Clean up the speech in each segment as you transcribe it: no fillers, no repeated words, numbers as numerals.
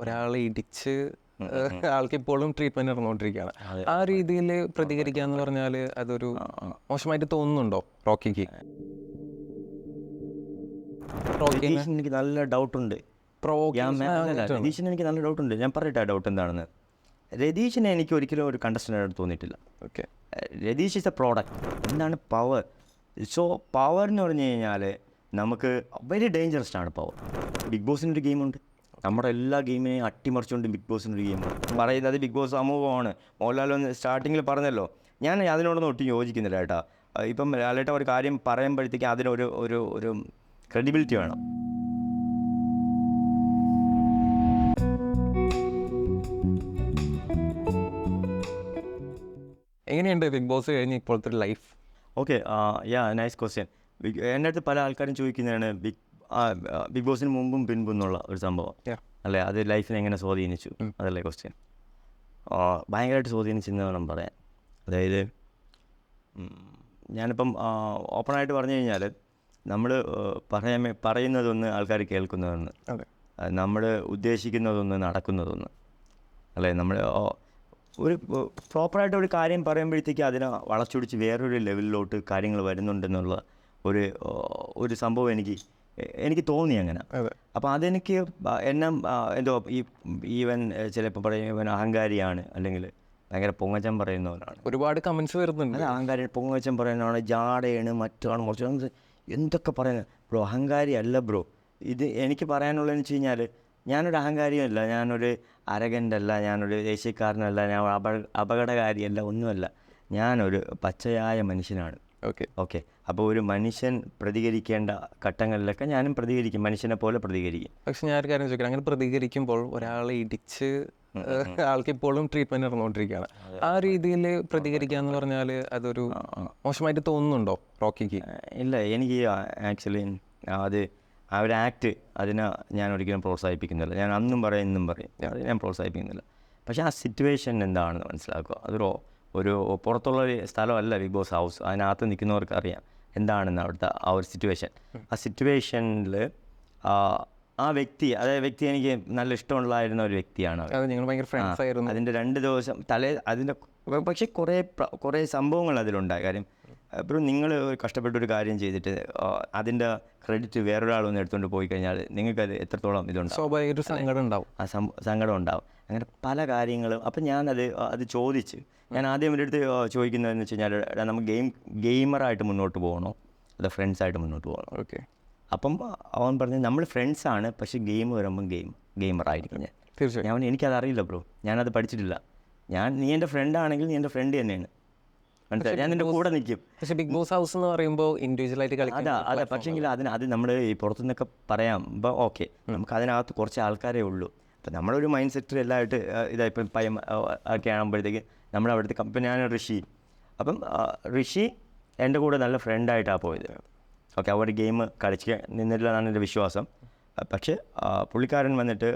ഒരാളെ ഇടിച്ച് ആൾക്ക് ഇപ്പോഴും ട്രീറ്റ്മെന്റ് നടന്നുകൊണ്ടിരിക്കുകയാണ്. ആ രീതിയിൽ പ്രതികരിക്കുക എന്ന് പറഞ്ഞാൽ അതൊരു മോശമായിട്ട് തോന്നുന്നുണ്ടോ റോക്കിക്ക്? രതീഷിന് എനിക്ക് നല്ല ഡൗട്ടുണ്ട്. രതീഷിന് എനിക്ക് നല്ല ഡൗട്ടുണ്ട്. ഞാൻ പറയട്ടെ ഡൗട്ട് എന്താണെന്ന്. രതീഷിനെ എനിക്ക് ഒരിക്കലും ഒരു കണ്ടസ്റ്റൻ്റായിട്ട് തോന്നിയിട്ടില്ല. Okay, Ratheesh is A product. എന്താണ് പവർ? സോ പവർ എന്ന് പറഞ്ഞു കഴിഞ്ഞാൽ നമുക്ക് വെരി ഡേഞ്ചറസ് ആണ് പവർ. ബിഗ് ബോസിനൊരു ഗെയിമുണ്ട്. നമ്മുടെ എല്ലാ ഗെയിമിനെയും അട്ടിമറിച്ചുകൊണ്ട് ബിഗ് ബോസിനൊരു ഗെയിമുണ്ട്. പറയുന്നത് ബിഗ് ബോസ് സമൂഹമാണ്. മോഹൻലാൽ ഒന്ന് സ്റ്റാർട്ടിങ്ങിൽ പറഞ്ഞല്ലോ. ഞാൻ അതിനോടൊന്നും ഒട്ടും യോജിക്കുന്നില്ല കേട്ടോ. ഇപ്പം ലാലേട്ട ഒരു കാര്യം പറയുമ്പോഴത്തേക്ക് അതിനൊരു ഒരു ഒരു ക്രെഡിബിലിറ്റി വേണം. എങ്ങനെയുണ്ട് ബിഗ് ബോസ് കഴിഞ്ഞ് ഇപ്പോഴത്തെ ലൈഫ്? Okay, nice question. എൻ്റെ അടുത്ത് പല ആൾക്കാരും ചോദിക്കുന്നതാണ് ബിഗ് ബോസിന് മുമ്പും പിൻപും എന്നുള്ള ഒരു സംഭവം അല്ലേ, അത് ലൈഫിനെ എങ്ങനെ സ്വാധീനിച്ചു, അതല്ലേ ക്വസ്റ്റ്യൻ. ഭയങ്കരമായിട്ട് സ്വാധീനിച്ചെന്ന് വേണം പറയാൻ. അതായത് ഞാനിപ്പം ഓപ്പണായിട്ട് പറഞ്ഞു കഴിഞ്ഞാൽ നമ്മൾ പറയുന്നതൊന്ന് ആൾക്കാർ കേൾക്കുന്നതൊന്ന്, നമ്മൾ ഉദ്ദേശിക്കുന്നതൊന്ന് നടക്കുന്നതൊന്ന് അല്ലേ. നമ്മൾ ഒരു പ്രോപ്പറായിട്ട് ഒരു കാര്യം പറയുമ്പോഴത്തേക്ക് അതിനെ വളച്ചൊടിച്ച് വേറൊരു ലെവലിലോട്ട് കാര്യങ്ങൾ വരുന്നുണ്ടെന്നുള്ള ഒരു സംഭവം എനിക്ക് തോന്നി അങ്ങനെ. അപ്പോൾ അതെനിക്ക് എന്നെ എന്തോ ഈവൻ ചിലപ്പോൾ പറയും ഇവൻ അഹങ്കാരിയാണ്, അല്ലെങ്കിൽ ഭയങ്കര പൊങ്ങച്ചം പറയുന്നവനാണ്. ഒരുപാട് കമൻസ് വരുന്നുണ്ട്. അത് അഹങ്കാരി, പൊങ്ങച്ചം പറയുന്നതാണ്, ജാടയാണ്, മറ്റാണ്, മറിച്ച് എന്തൊക്കെ പറയുന്നത്. ബ്രോ അഹങ്കാരി അല്ല ബ്രോ. ഇത് എനിക്ക് പറയാനുള്ളതെന്ന് വെച്ച് കഴിഞ്ഞാൽ ഞാനൊരു അഹങ്കാരിയല്ല, ഞാനൊരു അരഗൻ്റല്ല, ഞാനൊരു ദേശീയക്കാരനല്ല, ഞാൻ അപകടകാരിയല്ല, ഒന്നുമല്ല. ഞാനൊരു പച്ചയായ മനുഷ്യനാണ്. ഓക്കെ. അപ്പോൾ ഒരു മനുഷ്യൻ പ്രതികരിക്കേണ്ട ഘട്ടങ്ങളിലൊക്കെ ഞാനും പ്രതികരിക്കും, മനുഷ്യനെ പോലെ പ്രതികരിക്കും. പക്ഷെ ഞാൻ ഒരു കാര്യം ചോദിക്കാം, അങ്ങനെ പ്രതികരിക്കുമ്പോൾ ഒരാളെ ഇടിച്ച് ആൾക്ക് ഇപ്പോഴും ട്രീറ്റ്മെന്റ് നടന്നുകൊണ്ടിരിക്കുകയാണ്. ആ രീതിയിൽ പ്രതികരിക്കുക എന്ന് പറഞ്ഞാൽ അതൊരു മോശമായിട്ട് തോന്നുന്നുണ്ടോ റോക്കിക്ക്? ഇല്ല, എനിക്ക് ആക്ച്വലി ആ ഒരു ആക്ട് അതിനെ ഞാൻ ഒരിക്കലും പ്രോത്സാഹിപ്പിക്കുന്നില്ല. ഞാൻ അന്നും പറയും ഇന്നും പറയും, അത് ഞാൻ പ്രോത്സാഹിപ്പിക്കുന്നില്ല. പക്ഷേ ആ സിറ്റുവേഷൻ എന്താണെന്ന് മനസ്സിലാക്കുക. ഒരു പുറത്തുള്ള ഒരു സ്ഥലമല്ല ബിഗ് ബോസ് ഹൗസ്. അതിനകത്ത് നിൽക്കുന്നവർക്ക് അറിയാം എന്താണെന്ന് അവിടുത്തെ ആ ഒരു സിറ്റുവേഷൻ. ആ സിറ്റുവേഷനിൽ ആ വ്യക്തി എനിക്ക് നല്ല ഇഷ്ടമുള്ളായിരുന്ന ഒരു വ്യക്തിയാണ്. അതിൻ്റെ 2 ദിവസം അതിൻ്റെ പക്ഷേ കുറേ സംഭവങ്ങൾ അതിലുണ്ടായി. കാര്യം ഇപ്പോഴും നിങ്ങൾ കഷ്ടപ്പെട്ടൊരു കാര്യം ചെയ്തിട്ട് അതിൻ്റെ ക്രെഡിറ്റ് വേറൊരാളൊന്നും എടുത്തുകൊണ്ട് പോയി കഴിഞ്ഞാൽ നിങ്ങൾക്കത് എത്രത്തോളം ഇതുണ്ടാവും, സ്വാഭാവിക സങ്കടം ഉണ്ടാവും. ആ സങ്കടം ഉണ്ടാവും. അങ്ങനെ പല കാര്യങ്ങളും. അപ്പം ഞാനത് ചോദിച്ച് ഞാൻ ആദ്യം എൻ്റെ അടുത്ത് ചോദിക്കുന്നതെന്ന് വെച്ച് കഴിഞ്ഞാൽ നമുക്ക് ഗെയിമറായിട്ട് മുന്നോട്ട് പോകണോ അതോ ഫ്രണ്ട്സായിട്ട് മുന്നോട്ട് പോകണോ? ഓക്കെ. അപ്പം അവൻ പറഞ്ഞു നമ്മൾ ഫ്രണ്ട്സാണ്, പക്ഷേ ഗെയിം വരുമ്പം ഗെയിമറായിരിക്കും ഞാൻ. തീർച്ചയായും എനിക്കതറിയില്ല ബ്രോ, ഞാനത് പഠിച്ചിട്ടില്ല. നീ എൻ്റെ ഫ്രണ്ടാണെങ്കിൽ നീ എൻ്റെ ഫ്രണ്ട് തന്നെയാണ്, മനസ്സിലായി, ഞാൻ നിൻ്റെ കൂടെ നിൽക്കും. പക്ഷേ ബിഗ് ബോസ് ഹൗസ് എന്ന് പറയുമ്പോൾ ഇൻഡിവിജ്വലായിട്ട് കളിക്കും. അതെ, പക്ഷേങ്കിൽ അത് നമ്മൾ ഈ പുറത്തുനിന്നൊക്കെ പറയാം. അപ്പോൾ ഓക്കെ, നമുക്ക് അതിനകത്ത് കുറച്ച് ആൾക്കാരേ ഉള്ളൂ. അപ്പം നമ്മളൊരു മൈൻഡ് സെറ്റ് എല്ലാമായിട്ട് ഇതായിപ്പം പയ്യം ഒക്കെ ആകുമ്പോഴത്തേക്ക് നമ്മളവിടുത്തെ ഇപ്പം ഞാൻ ഋഷി എൻ്റെ കൂടെ നല്ല ഫ്രണ്ടായിട്ടാണ് പോയത്. ഓക്കെ, അവർ ഗെയിം കളിച്ച് നിന്നില്ല എന്നാണ് എൻ്റെ വിശ്വാസം. പക്ഷേ പുള്ളിക്കാരൻ വന്നിട്ട്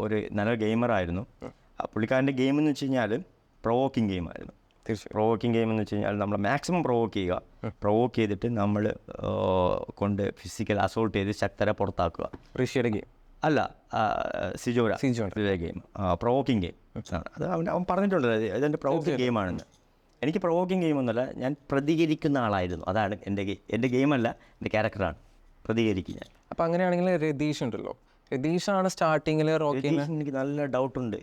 ഒരു നല്ല ഗെയിമറായിരുന്നു. പുള്ളിക്കാരൻ്റെ ഗെയിം എന്ന് വെച്ച് കഴിഞ്ഞാൽ പ്രൊവോക്കിംഗ് ഗെയിമായിരുന്നു. പ്രൊവോക്കിംഗ് ഗെയിം എന്ന് വെച്ച് കഴിഞ്ഞാൽ നമ്മൾ മാക്സിമം പ്രൊവോക്ക് ചെയ്തിട്ട് നമ്മൾ കൊണ്ട് ഫിസിക്കൽ അസോൾട്ട് ചെയ്ത് ശക്തരെ പുറത്താക്കുക. ഋഷിയുടെ ഗെയിം അല്ല, സിജോയുടെ ഗെയിം പ്രൊവോക്കിംഗ് ഗെയിം ആണ്. അത് അവൻ പറഞ്ഞിട്ടുണ്ട് ഇതെൻ്റെ പ്രൊവോക്കിംഗ് ഗെയിമാണെന്ന്. എനിക്ക് പ്രൊവോക്കിംഗ് ഗെയിമൊന്നുമല്ല, ഞാൻ പ്രതികരിക്കുന്ന ആളായിരുന്നു. അതാണ് എൻ്റെ ഗെയിമല്ല, എൻ്റെ ക്യാരക്ടറാണ്, പ്രതികരിക്കും ഞാൻ. അപ്പം അങ്ങനെയാണെങ്കിൽ രതീഷ് ഉണ്ടല്ലോ, രതീഷാണ് സ്റ്റാർട്ടിങ്ങിൽ എനിക്ക് നല്ല ഡൗട്ടുണ്ട്.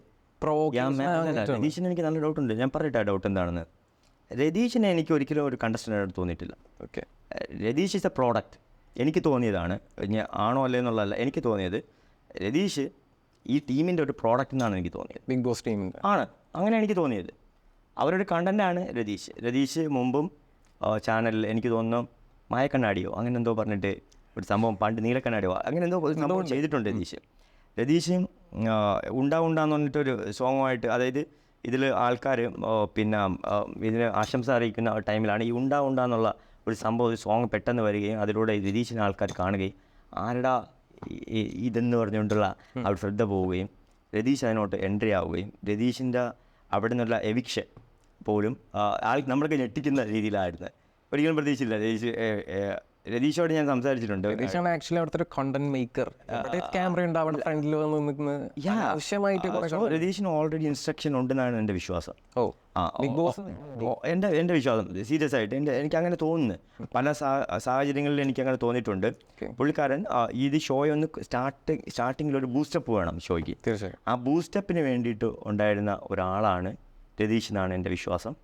രതീഷിന് എനിക്ക് നല്ല ഡൗട്ടുണ്ട്. ഞാൻ പറയട്ടെ ഡൗട്ട് എന്താണെന്ന്. രതീഷിനെ എനിക്ക് ഒരിക്കലും ഒരു കണ്ടസ്റ്റൻ്റായിട്ട് തോന്നിയിട്ടില്ല. Okay, Ratheesh is A product. എനിക്ക് തോന്നിയതാണ്, ആണോ അല്ലേ എന്നുള്ളതല്ല, എനിക്ക് തോന്നിയത് രതീഷ് ഈ ടീമിൻ്റെ ഒരു പ്രോഡക്റ്റ് എന്നാണ് എനിക്ക് തോന്നിയത്. ബിഗ് ബോസ് ടീമിൻ്റെ ആണ്, അങ്ങനെ എനിക്ക് തോന്നിയത്. അവരൊരു കണ്ടൻ്റാണ് രതീഷ് മുമ്പും ചാനലിൽ എനിക്ക് തോന്നുന്നു മായക്കണ്ണാടിയോ അങ്ങനെ എന്തോ പറഞ്ഞിട്ട് ഒരു സംഭവം, പണ്ട് നീലക്കണ്ണാടിയോ അങ്ങനെ എന്തോ സംഭവം ചെയ്തിട്ടുണ്ട് രതീഷും ഉണ്ടാന്ന് പറഞ്ഞിട്ടൊരു സോങ്ങുമായിട്ട്. അതായത് ഇതിൽ ആൾക്കാർ പിന്നെ ഇതിന് ആശംസ അറിയിക്കുന്ന ടൈമിലാണ് ഈ ഉണ്ടാന്നുള്ള ഒരു സംഭവം, ഒരു സോങ് പെട്ടെന്ന് വരികയും അതിലൂടെ രതീഷിനെ ആൾക്കാർ കാണുകയും ആരുടെ ഇതെന്ന് പറഞ്ഞുകൊണ്ടുള്ള അവിടെ ശ്രദ്ധ പോവുകയും രതീഷ് അതിനോട്ട് എൻട്രി ആവുകയും രതീഷിൻ്റെ അവിടെ നിന്നുള്ള എവിക്ഷൻ പോലും നമ്മൾക്ക് ഞെട്ടിക്കുന്ന രീതിയിലായിരുന്നു. ഒരിക്കലും പ്രതീക്ഷിച്ചില്ല രതീഷ് രതീഷോട് ഞാൻ സംസാരിച്ചിട്ടുണ്ട്. രതീഷാണ് ആക്ച്വലി അവിടുത്തെ ഒരു കണ്ടന്റ് മേക്കർ. ക്യാമറ ഉണ്ട് അവിടെ ഫ്രണ്ടിൽ വന്ന് നിൽക്കുന്ന ആവശ്യമായിട്ട് രതീഷിന് ഓൾറെഡി ഇൻസ്ട്രക്ഷൻ ഉണ്ടെന്നാണ് എൻ്റെ വിശ്വാസം. ബിഗ് ബോസ് എൻ്റെ വിശ്വാസം സീരിയസ് ആയിട്ട് എനിക്ക് അങ്ങനെ തോന്നുന്നു. പല സാഹചര്യങ്ങളിൽ എനിക്ക് അങ്ങനെ തോന്നിയിട്ടുണ്ട്. പുള്ളിക്കാരൻ ഇത് ഷോയൊന്ന് സ്റ്റാർട്ടിങ്ങിൽ ഒരു ബൂസ്റ്റപ്പ് വേണം ഷോയ്ക്ക്. തീർച്ചയായും ആ ബൂസ്റ്റപ്പിന് വേണ്ടിയിട്ട് ഉണ്ടായിരുന്ന ഒരാളാണ് രതീഷ് എന്നാണ് എൻ്റെ വിശ്വാസം.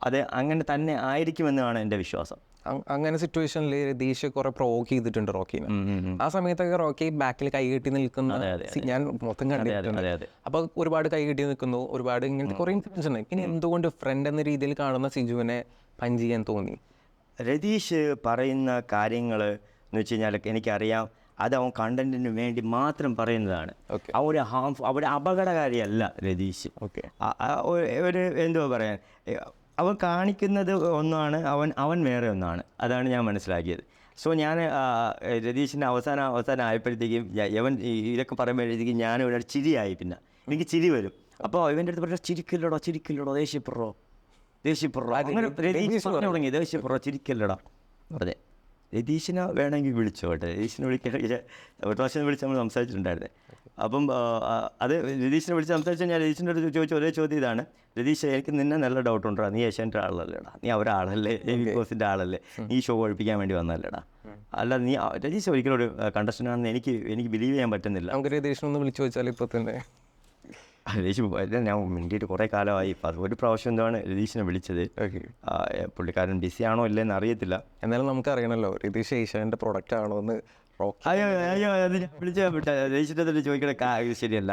അത് അങ്ങനെ തന്നെ ആയിരിക്കുമെന്നാണ് എൻ്റെ വിശ്വാസം. അങ്ങനെ സിറ്റുവേഷനിൽ രതീഷ് കുറെ പ്രൊവോക്ക് ചെയ്തിട്ടുണ്ട് റോക്കിനെ. ആ സമയത്തൊക്കെ റോക്കി ബാക്കിൽ കൈകെട്ടി നിൽക്കുന്ന ഞാൻ മൊത്തം കണ്ടിട്ടുണ്ട്. അപ്പൊ ഒരുപാട് കൈകെട്ടി നിൽക്കുന്നു, ഒരുപാട് ഇങ്ങനത്തെ കുറെ ഇൻസിഡൻസ് ഉണ്ട്. പിന്നെ എന്തുകൊണ്ട് ഫ്രണ്ട് എന്ന രീതിയിൽ കാണുന്ന സിജുവിനെ പഞ്ച് ചെയ്യാൻ തോന്നി? രതീഷ് പറയുന്ന കാര്യങ്ങൾ എന്ന് വെച്ച് കഴിഞ്ഞാൽ എനിക്കറിയാം അത് അവൻ കണ്ടന്റിന് വേണ്ടി മാത്രം പറയുന്നതാണ്. ആ ഒരു അവിടെ അപകടകാരിയല്ല രതീഷ്. ഒരു എന്തുവാ പറയാൻ, അവൻ കാണിക്കുന്നത് ഒന്നാണ്, അവൻ വേറെ ഒന്നാണ്. അതാണ് ഞാൻ മനസ്സിലാക്കിയത്. സോ ഞാൻ രതീഷിൻ്റെ അവസാനം ആയപ്പോഴത്തേക്കും ഇവൻ ഇതൊക്കെ പറയുമ്പോഴത്തേക്കും ഞാൻ ഒരു ചിരിയായി. പിന്നെ എനിക്ക് ചിരി വരും. അപ്പോൾ ഇവൻ്റെ അടുത്ത് പറഞ്ഞാൽ ചിരിക്കില്ലടോ ദേഷ്യപ്പെടോ അങ്ങനെ രതീഷ് പറഞ്ഞു തുടങ്ങി, ദേഷ്യപ്പെടോ ചിരിക്കില്ലടാ അതെ. രതീഷിനെ വേണമെങ്കിൽ വിളിച്ചോ കേട്ടോ, രതീഷിനെ വിളിക്കണമെങ്കിൽ ഒരു പ്രാവശ്യം വിളിച്ച് നമ്മൾ സംസാരിച്ചിട്ടുണ്ടായിരുന്നേ. അപ്പം അത് രതീഷിനെ വിളിച്ച് സംസാരിച്ചാൽ ഞാൻ രതീഷിൻ്റെ അടുത്ത് ചോദിച്ച ഒരേ ചോദ്യം ഇതാണ്, രതീഷ് എനിക്ക് നിന്നെ നല്ല ഡൗട്ട് ഉണ്ടോ, നീ ഏഷ്യാൻ്റെ ആളല്ലേടാ, നീ അവരാളല്ലേ, ബിഗ് ബോസിൻ്റെ ആളല്ലേ, നീ ഷോ ഒഴിപ്പിക്കാൻ വേണ്ടി വന്നല്ലേടാ, അല്ല നീ രതീഷ് ഒരിക്കലും ഒരു കണ്ടസ്റ്റൻ്റ് ആണെന്ന് എനിക്ക് ബിലീവ് ചെയ്യാൻ പറ്റുന്നില്ല. നമുക്ക് രതീഷിനൊന്ന് വിളിച്ചു ചോദിച്ചാൽ ഇപ്പോൾ തന്നെ രതീഷ് ഞാൻ മിണ്ടിയിട്ട് കുറേ കാലമായി. ഒരു പ്രാവശ്യം എന്താണ് രതീഷിനെ വിളിച്ചത്, പുള്ളിക്കാരൻ ബിസി ആണോ ഇല്ലെന്ന് അറിയത്തില്ല. എന്നാലും നമുക്ക് അറിയണമല്ലോ രതീഷ് ഏഷ്യാൻ്റെ പ്രൊഡക്റ്റ് ആണോ എന്ന്. അയ്യോ അത് ഞാൻ വിളിച്ച രതീഷിൻ്റെ അടുത്ത് ചോദിക്കണ ശരിയല്ല.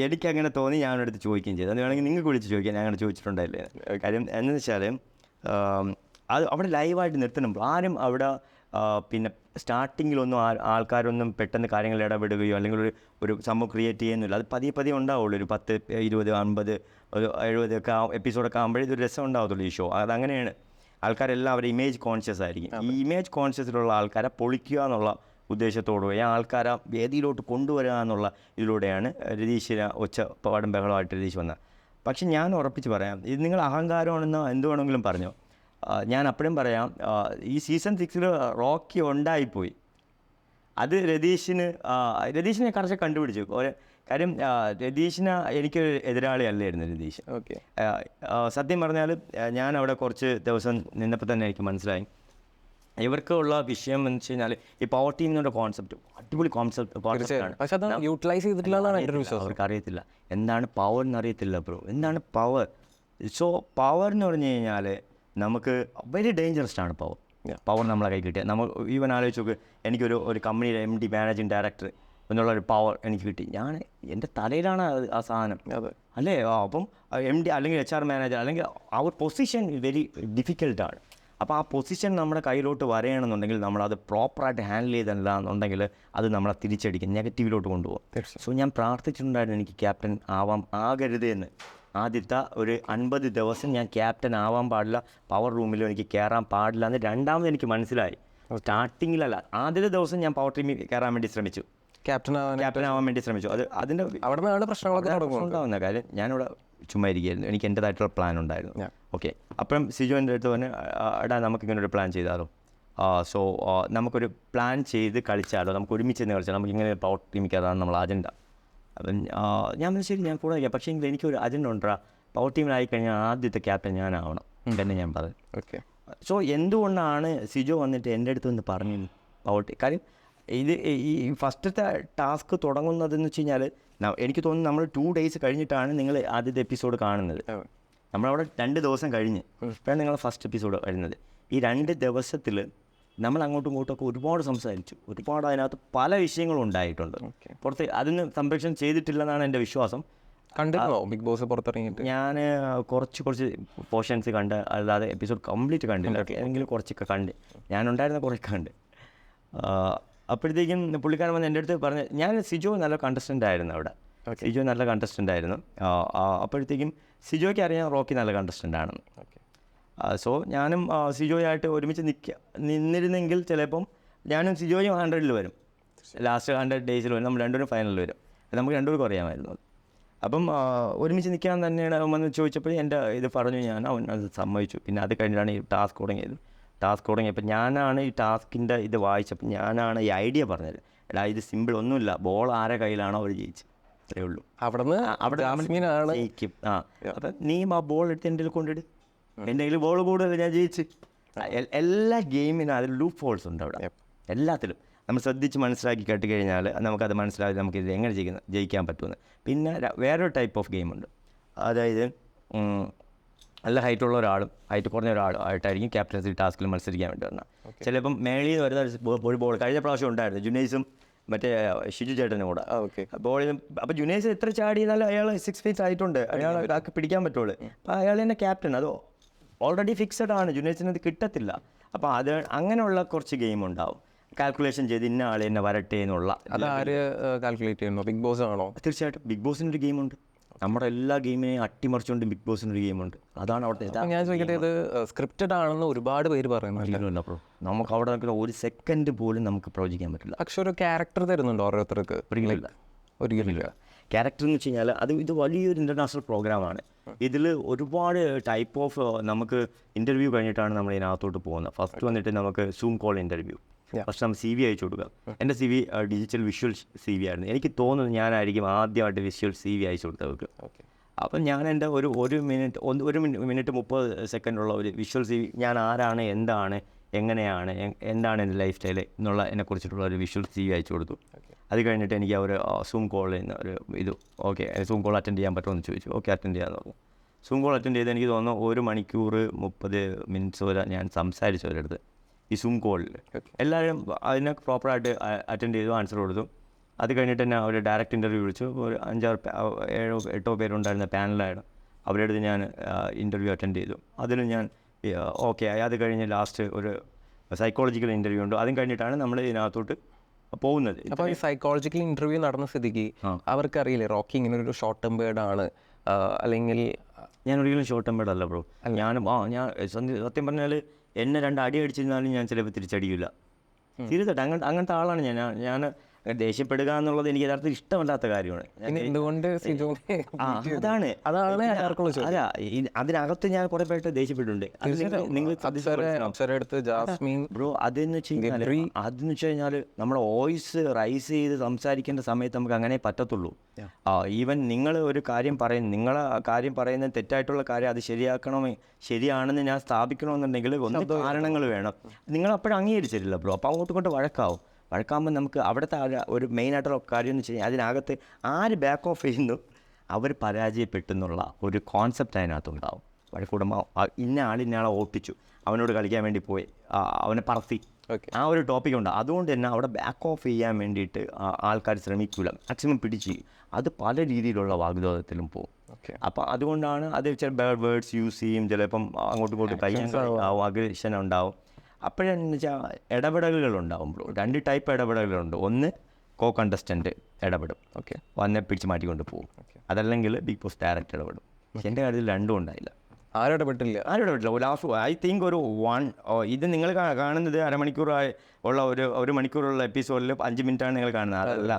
എനിക്കങ്ങനെ തോന്നി, ഞാൻ അടുത്ത് ചോദിക്കുകയും ചെയ്തു. അത് വേണമെങ്കിൽ നിങ്ങൾക്ക് വിളിച്ച് ചോദിക്കാം, ഞാൻ അങ്ങനെ ചോദിച്ചിട്ടുണ്ടായില്ലേ. കാര്യം എന്ന് വെച്ചാൽ അത് അവിടെ ലൈവായിട്ട് നിർത്തണം. ആരും അവിടെ പിന്നെ സ്റ്റാർട്ടിങ്ങിലൊന്നും ആൾക്കാരൊന്നും പെട്ടെന്ന് കാര്യങ്ങൾ ഇടപെടുകയോ അല്ലെങ്കിൽ ഒരു സംഭവം ക്രിയേറ്റ് ചെയ്യുന്നില്ല. അത് പതിയെ ഉണ്ടാവുള്ളൂ. ഒരു 10, 20, 50, ഒരു 70 ഒക്കെ എപ്പിസോഡൊക്കെ ആകുമ്പോഴേ ഇതൊരു രസം ഉണ്ടാകത്തുള്ളൂ ഈ ഷോ. അതങ്ങനെയാണ്. ആൾക്കാരെല്ലാം അവരുടെ ഇമേജ് കോൺഷ്യസ് ആയിരിക്കും. ഈ ഇമേജ് കോൺഷ്യസിലുള്ള ആൾക്കാരെ പൊളിക്കുക എന്നുള്ള ഉദ്ദേശത്തോടുകൂടി ആൾക്കാരെ വേദിയിലോട്ട് കൊണ്ടുവരിക എന്നുള്ള ഇതിലൂടെയാണ് രതീഷിനെ പാടും ബഹളമായിട്ട് രതീഷ് വന്നത്. പക്ഷെ ഞാൻ ഉറപ്പിച്ച് പറയാം, ഇത് നിങ്ങൾ അഹങ്കാരമാണെന്നോ എന്ത് വേണമെങ്കിലും പറഞ്ഞോ, ഞാൻ അപ്പോഴും പറയാം, ഈ സീസൺ 6 റോക്കി ഉണ്ടായിപ്പോയി. അത് രതീഷിനെ കുറച്ച് കണ്ടുപിടിച്ചു. കാര്യം രതീഷിന് എനിക്കൊരു എതിരാളി അല്ലായിരുന്നു രതീഷ്. സത്യം പറഞ്ഞാൽ ഞാൻ അവിടെ കുറച്ച് ദിവസം നിന്നപ്പോൾ തന്നെ എനിക്ക് മനസ്സിലായി ഇവർക്കുള്ള വിഷയം എന്ന് വെച്ച് കഴിഞ്ഞാൽ ഈ പവർ ടീം എന്നുള്ള കോൺസെപ്റ്റ് അടിപൊളി കോൺസെപ്റ്റാണ്. പക്ഷെ അത് യൂട്ടിലൈസ് ചെയ്തിട്ടില്ലെന്നാണ് എൻ്റെ വിശ്വാസം. അവർക്ക് അറിയത്തില്ല എന്താണ് പവർ എന്നറിയത്തില്ല ബ്രോ. എന്താണ് പവർ? സോ പവർ എന്ന് പറഞ്ഞു കഴിഞ്ഞാൽ നമുക്ക് വെരി ഡേഞ്ചറസ് ആണ് പവർ നമ്മളെ കൈ കിട്ടിയ. നമ്മൾ ഈവൻ ആലോചിച്ച് നോക്ക്, എനിക്കൊരു കമ്പനിയുടെ MD മാനേജിങ് ഡയറക്ടർ എന്നുള്ളൊരു പവർ എനിക്ക് കിട്ടി. എൻ്റെ തലയിലാണ് ആ സാധനം അല്ലേ. അപ്പം MD അല്ലെങ്കിൽ HR മാനേജർ അല്ലെങ്കിൽ ആ ഒരു പൊസിഷൻ വെരി ഡിഫിക്കൽട്ടാണ്. അപ്പോൾ ആ പൊസിഷൻ നമ്മുടെ കയ്യിലോട്ട് വരണമെന്നുണ്ടെങ്കിൽ നമ്മളത് പ്രോപ്പറായിട്ട് ഹാൻഡിൽ ചെയ്തില്ല എന്നുണ്ടെങ്കിൽ അത് നമ്മളെ തിരിച്ചടിക്കും, നെഗറ്റീവിലോട്ട് കൊണ്ടുപോകും. സോ ഞാൻ പ്രാർത്ഥിച്ചിട്ടുണ്ടായിരുന്നു എനിക്ക് ക്യാപ്റ്റൻ ആകരുത് എന്ന്. ആദ്യത്തെ ഒരു 50 ദിവസം ഞാൻ ക്യാപ്റ്റൻ ആവാൻ പാടില്ല, പവർ റൂമിലും എനിക്ക് കയറാൻ പാടില്ല എന്ന് രണ്ടാമത് എനിക്ക് മനസ്സിലായി. സ്റ്റാർട്ടിങ്ങിലല്ല, ആദ്യത്തെ ദിവസം ഞാൻ പവർ ടീമിൽ കയറാൻ വേണ്ടി ശ്രമിച്ചു, ക്യാപ്റ്റൻ ആവാൻ വേണ്ടി ശ്രമിച്ചു. അതിൻ്റെ അവിടെ പ്രശ്നങ്ങളൊക്കെ ഉണ്ടാകുന്ന കാര്യം ഞാനിവിടെ ചുമ്മാ ഇരിക്കുകയായിരുന്നു. എനിക്ക് എൻ്റേതായിട്ടുള്ള പ്ലാൻ ഉണ്ടായിരുന്നു. ഓക്കെ, അപ്പം സിജുവിൻ്റെ അടുത്ത് പറഞ്ഞ് എടാ നമുക്കിങ്ങനെ ഒരു പ്ലാൻ ചെയ്താലോ, സോ നമുക്കൊരു പ്ലാൻ ചെയ്ത് കളിച്ചാലോ, നമുക്ക് ഒരുമിച്ച് നിന്ന് കളിച്ചാലോ, നമുക്കിങ്ങനെ പവർ ടീമിൽ കയറാൻ നമ്മൾ അജണ്ട. അപ്പം ഞാൻ ശരി ഞാൻ കൂടെ വയ്ക്കാം, പക്ഷേ എങ്കിൽ എനിക്കൊരു അജണ്ട ഉണ്ടാ, പവർ ടീമിലായി കഴിഞ്ഞാൽ ആദ്യത്തെ ക്യാപ്റ്റൻ ഞാനാവണം തന്നെ ഞാൻ പറഞ്ഞു. ഓക്കെ, സോ എന്തുകൊണ്ടാണ് സിജോ വന്നിട്ട് എൻ്റെ അടുത്ത് വന്ന് പറഞ്ഞു പവർ ടീം കാര്യം ഇത് ഈ ഫസ്റ്റത്തെ ടാസ്ക് തുടങ്ങുന്നതെന്ന് വെച്ച് കഴിഞ്ഞാൽ എനിക്ക് തോന്നുന്നു നമ്മൾ 2 days കഴിഞ്ഞിട്ടാണ് നിങ്ങൾ ആദ്യത്തെ എപ്പിസോഡ് കാണുന്നത്. നമ്മളവിടെ 2 ദിവസം കഴിഞ്ഞ് ഇപ്പോഴാണ് നിങ്ങൾ ഫസ്റ്റ് എപ്പിസോഡ് വരുന്നത്. ഈ 2 ദിവസത്തിൽ നമ്മൾ അങ്ങോട്ടും ഇങ്ങോട്ടൊക്കെ ഒരുപാട് സംസാരിച്ചു, ഒരുപാട് അതിനകത്ത് പല വിഷയങ്ങളും ഉണ്ടായിട്ടുണ്ട്. പുറത്ത് അതിന് സംരക്ഷണം ചെയ്തിട്ടില്ലെന്നാണ് എൻ്റെ വിശ്വാസം. കണ്ടിരുന്നോ ബിഗ് ബോസ് പുറത്തിറങ്ങിയിട്ട്? ഞാൻ കുറച്ച് പോർഷൻസ് കണ്ട്, അല്ലാതെ എപ്പിസോഡ് കംപ്ലീറ്റ് കണ്ടില്ല, ഏതെങ്കിലും കുറച്ചൊക്കെ കണ്ട്, ഞാനുണ്ടായിരുന്ന കുറേ കണ്ട്. അപ്പോഴത്തേക്കും പുള്ളിക്കാരൻ വന്ന് എൻ്റെ അടുത്ത് പറഞ്ഞ്, ഞാൻ സിജോ നല്ല കണ്ടസ്റ്റൻ്റ് ആയിരുന്നു അവിടെ, സിജോ നല്ല കണ്ടസ്റ്റൻ്റ് ആയിരുന്നു. അപ്പോഴത്തേക്കും സിജോയ്ക്ക് അറിയാം റോക്കി നല്ല കണ്ടസ്റ്റൻ്റ് ആണെന്ന്. സോ ഞാനും സിജോയായിട്ട് ഒരുമിച്ച് നിന്നിരുന്നെങ്കിൽ ചിലപ്പം ഞാനും സിജോയും 100ൽ വരും, ലാസ്റ്റ് 100 days വരും, നമ്മൾ രണ്ടുപേരും ഫൈനലിൽ വരും. നമുക്ക് രണ്ടുപേർക്കും അറിയാമായിരുന്നു. അപ്പം ഒരുമിച്ച് നിൽക്കാൻ തന്നെയാണ് അവൻ വന്ന് ചോദിച്ചപ്പോൾ എൻ്റെ ഇത് പറഞ്ഞു, അവൻ അത് സമ്മതിച്ചു. പിന്നെ അത് കഴിഞ്ഞിട്ടാണ് ഈ ടാസ്ക് തുടങ്ങിയത്. ടാസ്ക് തുടങ്ങിയപ്പോൾ ഞാനാണ് ഈ ടാസ്കിൻ്റെ ഇത് വായിച്ചപ്പോൾ ഞാനാണ് ഈ ഐഡിയ പറഞ്ഞത്. എടാ ഇത് സിമ്പിൾ ഒന്നുമില്ല, ബോൾ ആരെ കയ്യിലാണോ അവർ ജയിച്ചു, അത്രേ ഉള്ളൂ. അവിടെ ജയിക്കും. അപ്പം നീ ആ ബോൾ എടുത്ത് എൻ്റെ കൊണ്ടിട്, എൻ്റെ കയ്യിൽ ബോൾ കൂടുതൽ, ഞാൻ ജയിച്ച്. എല്ലാ ഗെയിമിനും അതിൽ ലൂപ്പ് ഹോൾസ് ഉണ്ട് അവിടെ, എല്ലാത്തിലും. നമ്മൾ ശ്രദ്ധിച്ച് മനസ്സിലാക്കി കേട്ട് കഴിഞ്ഞാൽ നമുക്കത് മനസ്സിലാക്കി നമുക്ക് ഇത് എങ്ങനെ ജയിക്കാൻ പറ്റുമെന്ന്. പിന്നെ വേറൊരു ടൈപ്പ് ഓഫ് ഗെയിമുണ്ട്, അതായത് നല്ല ഹൈറ്റുള്ള ഒരാളും ഹൈറ്റ് കുറഞ്ഞ ഒരാളായിട്ടായിരിക്കും ക്യാപ്റ്റൻസി ടാസ്കിൽ മത്സരിക്കാൻ വേണ്ടി വന്നാൽ. ചിലപ്പം മേളിൽ നിന്ന് വരുന്ന ഒരു ബോൾ കഴിഞ്ഞ പ്രാവശ്യം ഉണ്ടായിരുന്നു, ജുനൈസും മറ്റേ ഷിജു ചേട്ടനും കൂടെ ബോളിൽ. അപ്പോൾ ജുനൈസ് എത്ര ചാടിയെന്നാലും അയാൾ 6 feet ആയിട്ടുണ്ട്, അയാൾക്ക് പിടിക്കാൻ പറ്റുള്ളൂ. അപ്പോൾ അയാൾ തന്നെ ക്യാപ്റ്റൻ, അത് ഓൾറെഡി ഫിക്സഡ് ആണ്, ജുനൈസിന് അത് കിട്ടത്തില്ല. അപ്പോൾ അത് അങ്ങനെയുള്ള കുറച്ച് ഗെയിം ഉണ്ടാവും, കാൽക്കുലേഷൻ ചെയ്ത് ഇന്ന ആൾ എന്നെ വരട്ടെ എന്നുള്ള. അതാര് കാൽക്കുലേറ്റ് ചെയ്യുന്നു? ബിഗ് ബോസ് ആണോ? തീർച്ചയായിട്ടും ബിഗ് ബോസിനൊരു ഗെയിമുണ്ട്. നമ്മുടെ എല്ലാ ഗെയിമിനെയും അട്ടിമറിച്ചുകൊണ്ട് ബിഗ് ബോസിനൊരു ഗെയിമുണ്ട്. അതാണ് അവിടുത്തെ. ഞാൻ ചോദിക്കട്ടെ, ഇത് സ്ക്രിപ്റ്റഡ് ആണെന്ന് ഒരുപാട് പേര് പറയുന്നില്ല. നമുക്ക് അവിടെ നിൽക്കുന്ന ഒരു സെക്കൻഡ് പോലും നമുക്ക് പ്രവചിക്കാൻ പറ്റില്ല. പക്ഷെ ഒരു ക്യാരക്ടർ തരുന്നുണ്ടോ ഓരോരുത്തർക്ക്? ഒരിക്കലില്ല. ക്യാരക്ടർ എന്ന് വെച്ച് കഴിഞ്ഞാൽ ഇത് വലിയൊരു ഇൻ്റർനാഷണൽ പ്രോഗ്രാമാണ്. ഇതിൽ ഒരുപാട് ടൈപ്പ് ഓഫ് നമുക്ക് ഇൻ്റർവ്യൂ കഴിഞ്ഞിട്ടാണ് നമ്മൾ ഇതിനകത്തോട്ട് പോകുന്നത്. ഫസ്റ്റ് വന്നിട്ട് നമുക്ക് സൂം കോൾ ഇൻ്റർവ്യൂ, ഫസ്റ്റ് നമ്മൾ CV അയച്ചു കൊടുക്കാം. എൻ്റെ CV ഡിജിറ്റൽ വിഷ്വൽ CV ആയിരുന്നു. എനിക്ക് തോന്നുന്നു ഞാനായിരിക്കും ആദ്യമായിട്ട് വിഷ്വൽ CV അയച്ചു കൊടുത്തവർക്ക്. അപ്പം ഞാൻ എൻ്റെ ഒരു മിനിറ്റ് 30 സെക്കൻഡുള്ള ഒരു വിഷ്വൽ CV, ഞാൻ ആരാണ്, എന്താണ്, എങ്ങനെയാണ്, എന്താണ് എൻ്റെ ലൈഫ് സ്റ്റൈൽ എന്നുള്ള എന്നെക്കുറിച്ചിട്ടുള്ള ഒരു വിഷ്വൽ CV അയച്ചു കൊടുത്തു. അത് കഴിഞ്ഞിട്ട് എനിക്ക് ഒരു സൂം കോളിൽ നിന്ന് ഒരു ഓക്കെ സൂം കോൾ അറ്റൻഡ് ചെയ്യാൻ പറ്റുമോ എന്ന് ചോദിച്ചു. ഓക്കെ അറ്റൻഡ് ചെയ്യാമെന്ന് പറഞ്ഞു. സൂം കോൾ അറ്റൻഡ് ചെയ്ത് എനിക്ക് തോന്നുന്നു 1 മണിക്കൂർ 30 മിനിറ്റ്സ് വരെ ഞാൻ സംസാരിച്ചു അവരടുത്ത് ഈ സൂം കോളിൽ. എല്ലാവരും അതിനെ പ്രോപ്പറായിട്ട് അറ്റൻഡ് ചെയ്തു, ആൻസർ കൊടുത്തു. അത് കഴിഞ്ഞിട്ട് തന്നെ അവർ ഡയറക്റ്റ് ഇൻ്റർവ്യൂ വിളിച്ചു. ഒരു 5-8 പേരുണ്ടായിരുന്ന പാനലായിരുന്നു, അവരുടെ അടുത്ത് ഞാൻ ഇൻ്റർവ്യൂ അറ്റൻഡ് ചെയ്തു. അതിൽ ഞാൻ ഓക്കെ ആയി. അത് കഴിഞ്ഞ് ലാസ്റ്റ് ഒരു സൈക്കോളജിക്കൽ ഇൻ്റർവ്യൂ ഉണ്ട്, അതും കഴിഞ്ഞിട്ടാണ് നമ്മൾ ഇതിനകത്തോട്ട് പോകുന്നത്. അപ്പോൾ ഈ സൈക്കോളജിക്കൽ ഇൻ്റർവ്യൂ നടന്ന സ്ഥിതിക്ക് അവർക്കറിയില്ലേ റോക്കി ഇങ്ങനെ ഒരു ഷോർട്ട് ടേം ബേർഡ് ആണ്, അല്ലെങ്കിൽ? ഞാൻ ഒരിക്കലും ഷോർട്ട് ടേം ബേർഡ് അല്ല ബ്രോ. ഞാൻ സത്യം പറഞ്ഞാൽ എന്നെ 2 അടി അടിച്ചിരുന്നാലും ഞാൻ ചിലപ്പോൾ തിരിച്ചടിക്കില്ല. സീരിയസ് ആയിട്ട് അങ്ങനത്തെ ആളാണ് ഞാൻ. ദേഷ്യപ്പെടുക എന്നുള്ളത് എനിക്ക് യഥാർത്ഥത്തിൽ ഇഷ്ടമല്ലാത്ത കാര്യമാണ്. എന്തുകൊണ്ട്? അതാണ് അല്ല, അതിനകത്ത് ഞാൻ കുറെ പേട്ട് ദേഷ്യപ്പെട്ടിട്ടുണ്ട്. ബ്രോ അതെന്ന് വെച്ച് കഴിഞ്ഞാൽ നമ്മുടെ വോയിസ് റൈസ് ചെയ്ത് സംസാരിക്കേണ്ട സമയത്ത് നമുക്ക് അങ്ങനെ പറ്റത്തുള്ളൂ. ഈവൻ നിങ്ങൾ ഒരു കാര്യം നിങ്ങളെ കാര്യം പറയുന്ന തെറ്റായിട്ടുള്ള കാര്യം അത് ശരിയാണെന്ന് ഞാൻ സ്ഥാപിക്കണമെന്നുണ്ടെങ്കിൽ ഒന്ന് കാരണങ്ങൾ വേണം. നിങ്ങൾ അപ്പോഴും അംഗീകരിച്ചിട്ടില്ല ബ്രോ. അപ്പോൾ അങ്ങോട്ട് വഴക്കാകുമ്പോൾ നമുക്ക് അവിടുത്തെ ഒരു മെയിനായിട്ടുള്ള കാര്യം എന്ന് വെച്ച് കഴിഞ്ഞാൽ അതിനകത്ത് ആര് ബാക്ക് ഓഫ് ചെയ്യുന്നു അവർ പരാജയപ്പെട്ടെന്നുള്ള ഒരു കോൺസെപ്റ്റ് അതിനകത്തുണ്ടാവും. വഴക്കൂടുമ്പോൾ ഇന്നയാളെ ഓട്ടിച്ചു, അവനോട് കളിക്കാൻ വേണ്ടി പോയി, അവനെ പറത്തി, ആ ഒരു ടോപ്പിക് ഉണ്ട്. അതുകൊണ്ട് തന്നെ അവിടെ ബാക്ക് ഓഫ് ചെയ്യാൻ വേണ്ടിയിട്ട് ആൾക്കാർ ശ്രമിക്കില്ല, മാക്സിമം പിടിച്ച് അത് പല രീതിയിലുള്ള വാഗ്വാദത്തിലും പോകും. അപ്പോൾ അതുകൊണ്ടാണ് അത് ചില ബാഡ് വേർഡ്സ് യൂസ് ചെയ്യും, ചിലപ്പം അങ്ങോട്ടും ഇങ്ങോട്ടും കഴിയാൻ അഗ്രഷൻ ഉണ്ടാവും. അപ്പോഴെന്ന് വെച്ചാൽ ഇടപെടലുകളുണ്ടാവും ബ്രോ. 2 ടൈപ്പ് ഇടപെടലുകളുണ്ട്. ഒന്ന് കണ്ടസ്റ്റൻറ്റ് ഇടപെടും, വന്നെ പിടിച്ച് മാറ്റിക്കൊണ്ട് പോകും. അതല്ലെങ്കിൽ ബിഗ് ബോസ് ഡയറക്റ്റ് ഇടപെടും. പക്ഷെ എൻ്റെ കാര്യത്തിൽ രണ്ടും ഉണ്ടായില്ല. ആരും ഇടപെട്ടില്ല. ലാസ്റ്റ് ഐ തിങ്ക് ഇത് നിങ്ങൾ കാണുന്നത് അരമണിക്കൂറായി ഉള്ള ഒരു മണിക്കൂറുള്ള എപ്പിസോഡിൽ 5 മിനിറ്റാണ് നിങ്ങൾ കാണുന്നത്. അതല്ല,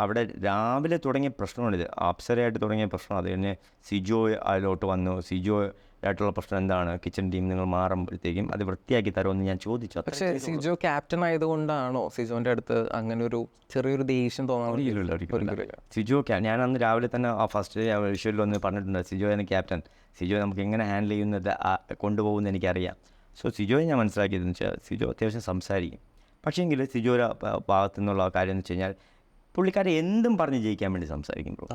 അവിടെ രാവിലെ തുടങ്ങിയ പ്രശ്നമാണിത്. അപ്സരയായിട്ട് തുടങ്ങിയ പ്രശ്നം. അത് തന്നെ സിജോ അതിലോട്ട് വന്നു. സിജോ ആയിട്ടുള്ള പ്രശ്നം എന്താണ്, കിച്ചൺ ടീം നിങ്ങൾ മാറുമ്പോഴത്തേക്കും അത് വൃത്തിയാക്കി തരുമെന്ന് ഞാൻ ചോദിച്ചു. പക്ഷേ സിജോ ക്യാപ്റ്റൻ ആയതുകൊണ്ടാണോ സിജോൻ്റെ അടുത്ത് അങ്ങനെ ഒരു ചെറിയൊരു ദേഷ്യം തോന്നാൻ? സിജോ ഞാൻ അന്ന് രാവിലെ തന്നെ ഫസ്റ്റ് വിഷ്വലിൽ ഒന്ന് പറഞ്ഞിട്ടുണ്ട്, സിജോ എന്ന ക്യാപ്റ്റൻ, സിജോ നമുക്ക് എങ്ങനെ ഹാൻഡിൽ ചെയ്യുന്നത് കൊണ്ടുപോകുമെന്ന് എനിക്കറിയാം. സോ സിജോയെ ഞാൻ മനസ്സിലാക്കിയതെന്ന് വെച്ചാൽ സിജോ അത്യാവശ്യം സംസാരിക്കും. പക്ഷേങ്കിൽ സിജോയുടെ ഭാഗത്തു നിന്നുള്ള കാര്യം എന്ന് വെച്ച് കഴിഞ്ഞാൽ പുള്ളിക്കാരെ എന്തും പറഞ്ഞ് ജയിക്കാൻ വേണ്ടി സംസാരിക്കും ബ്രോ.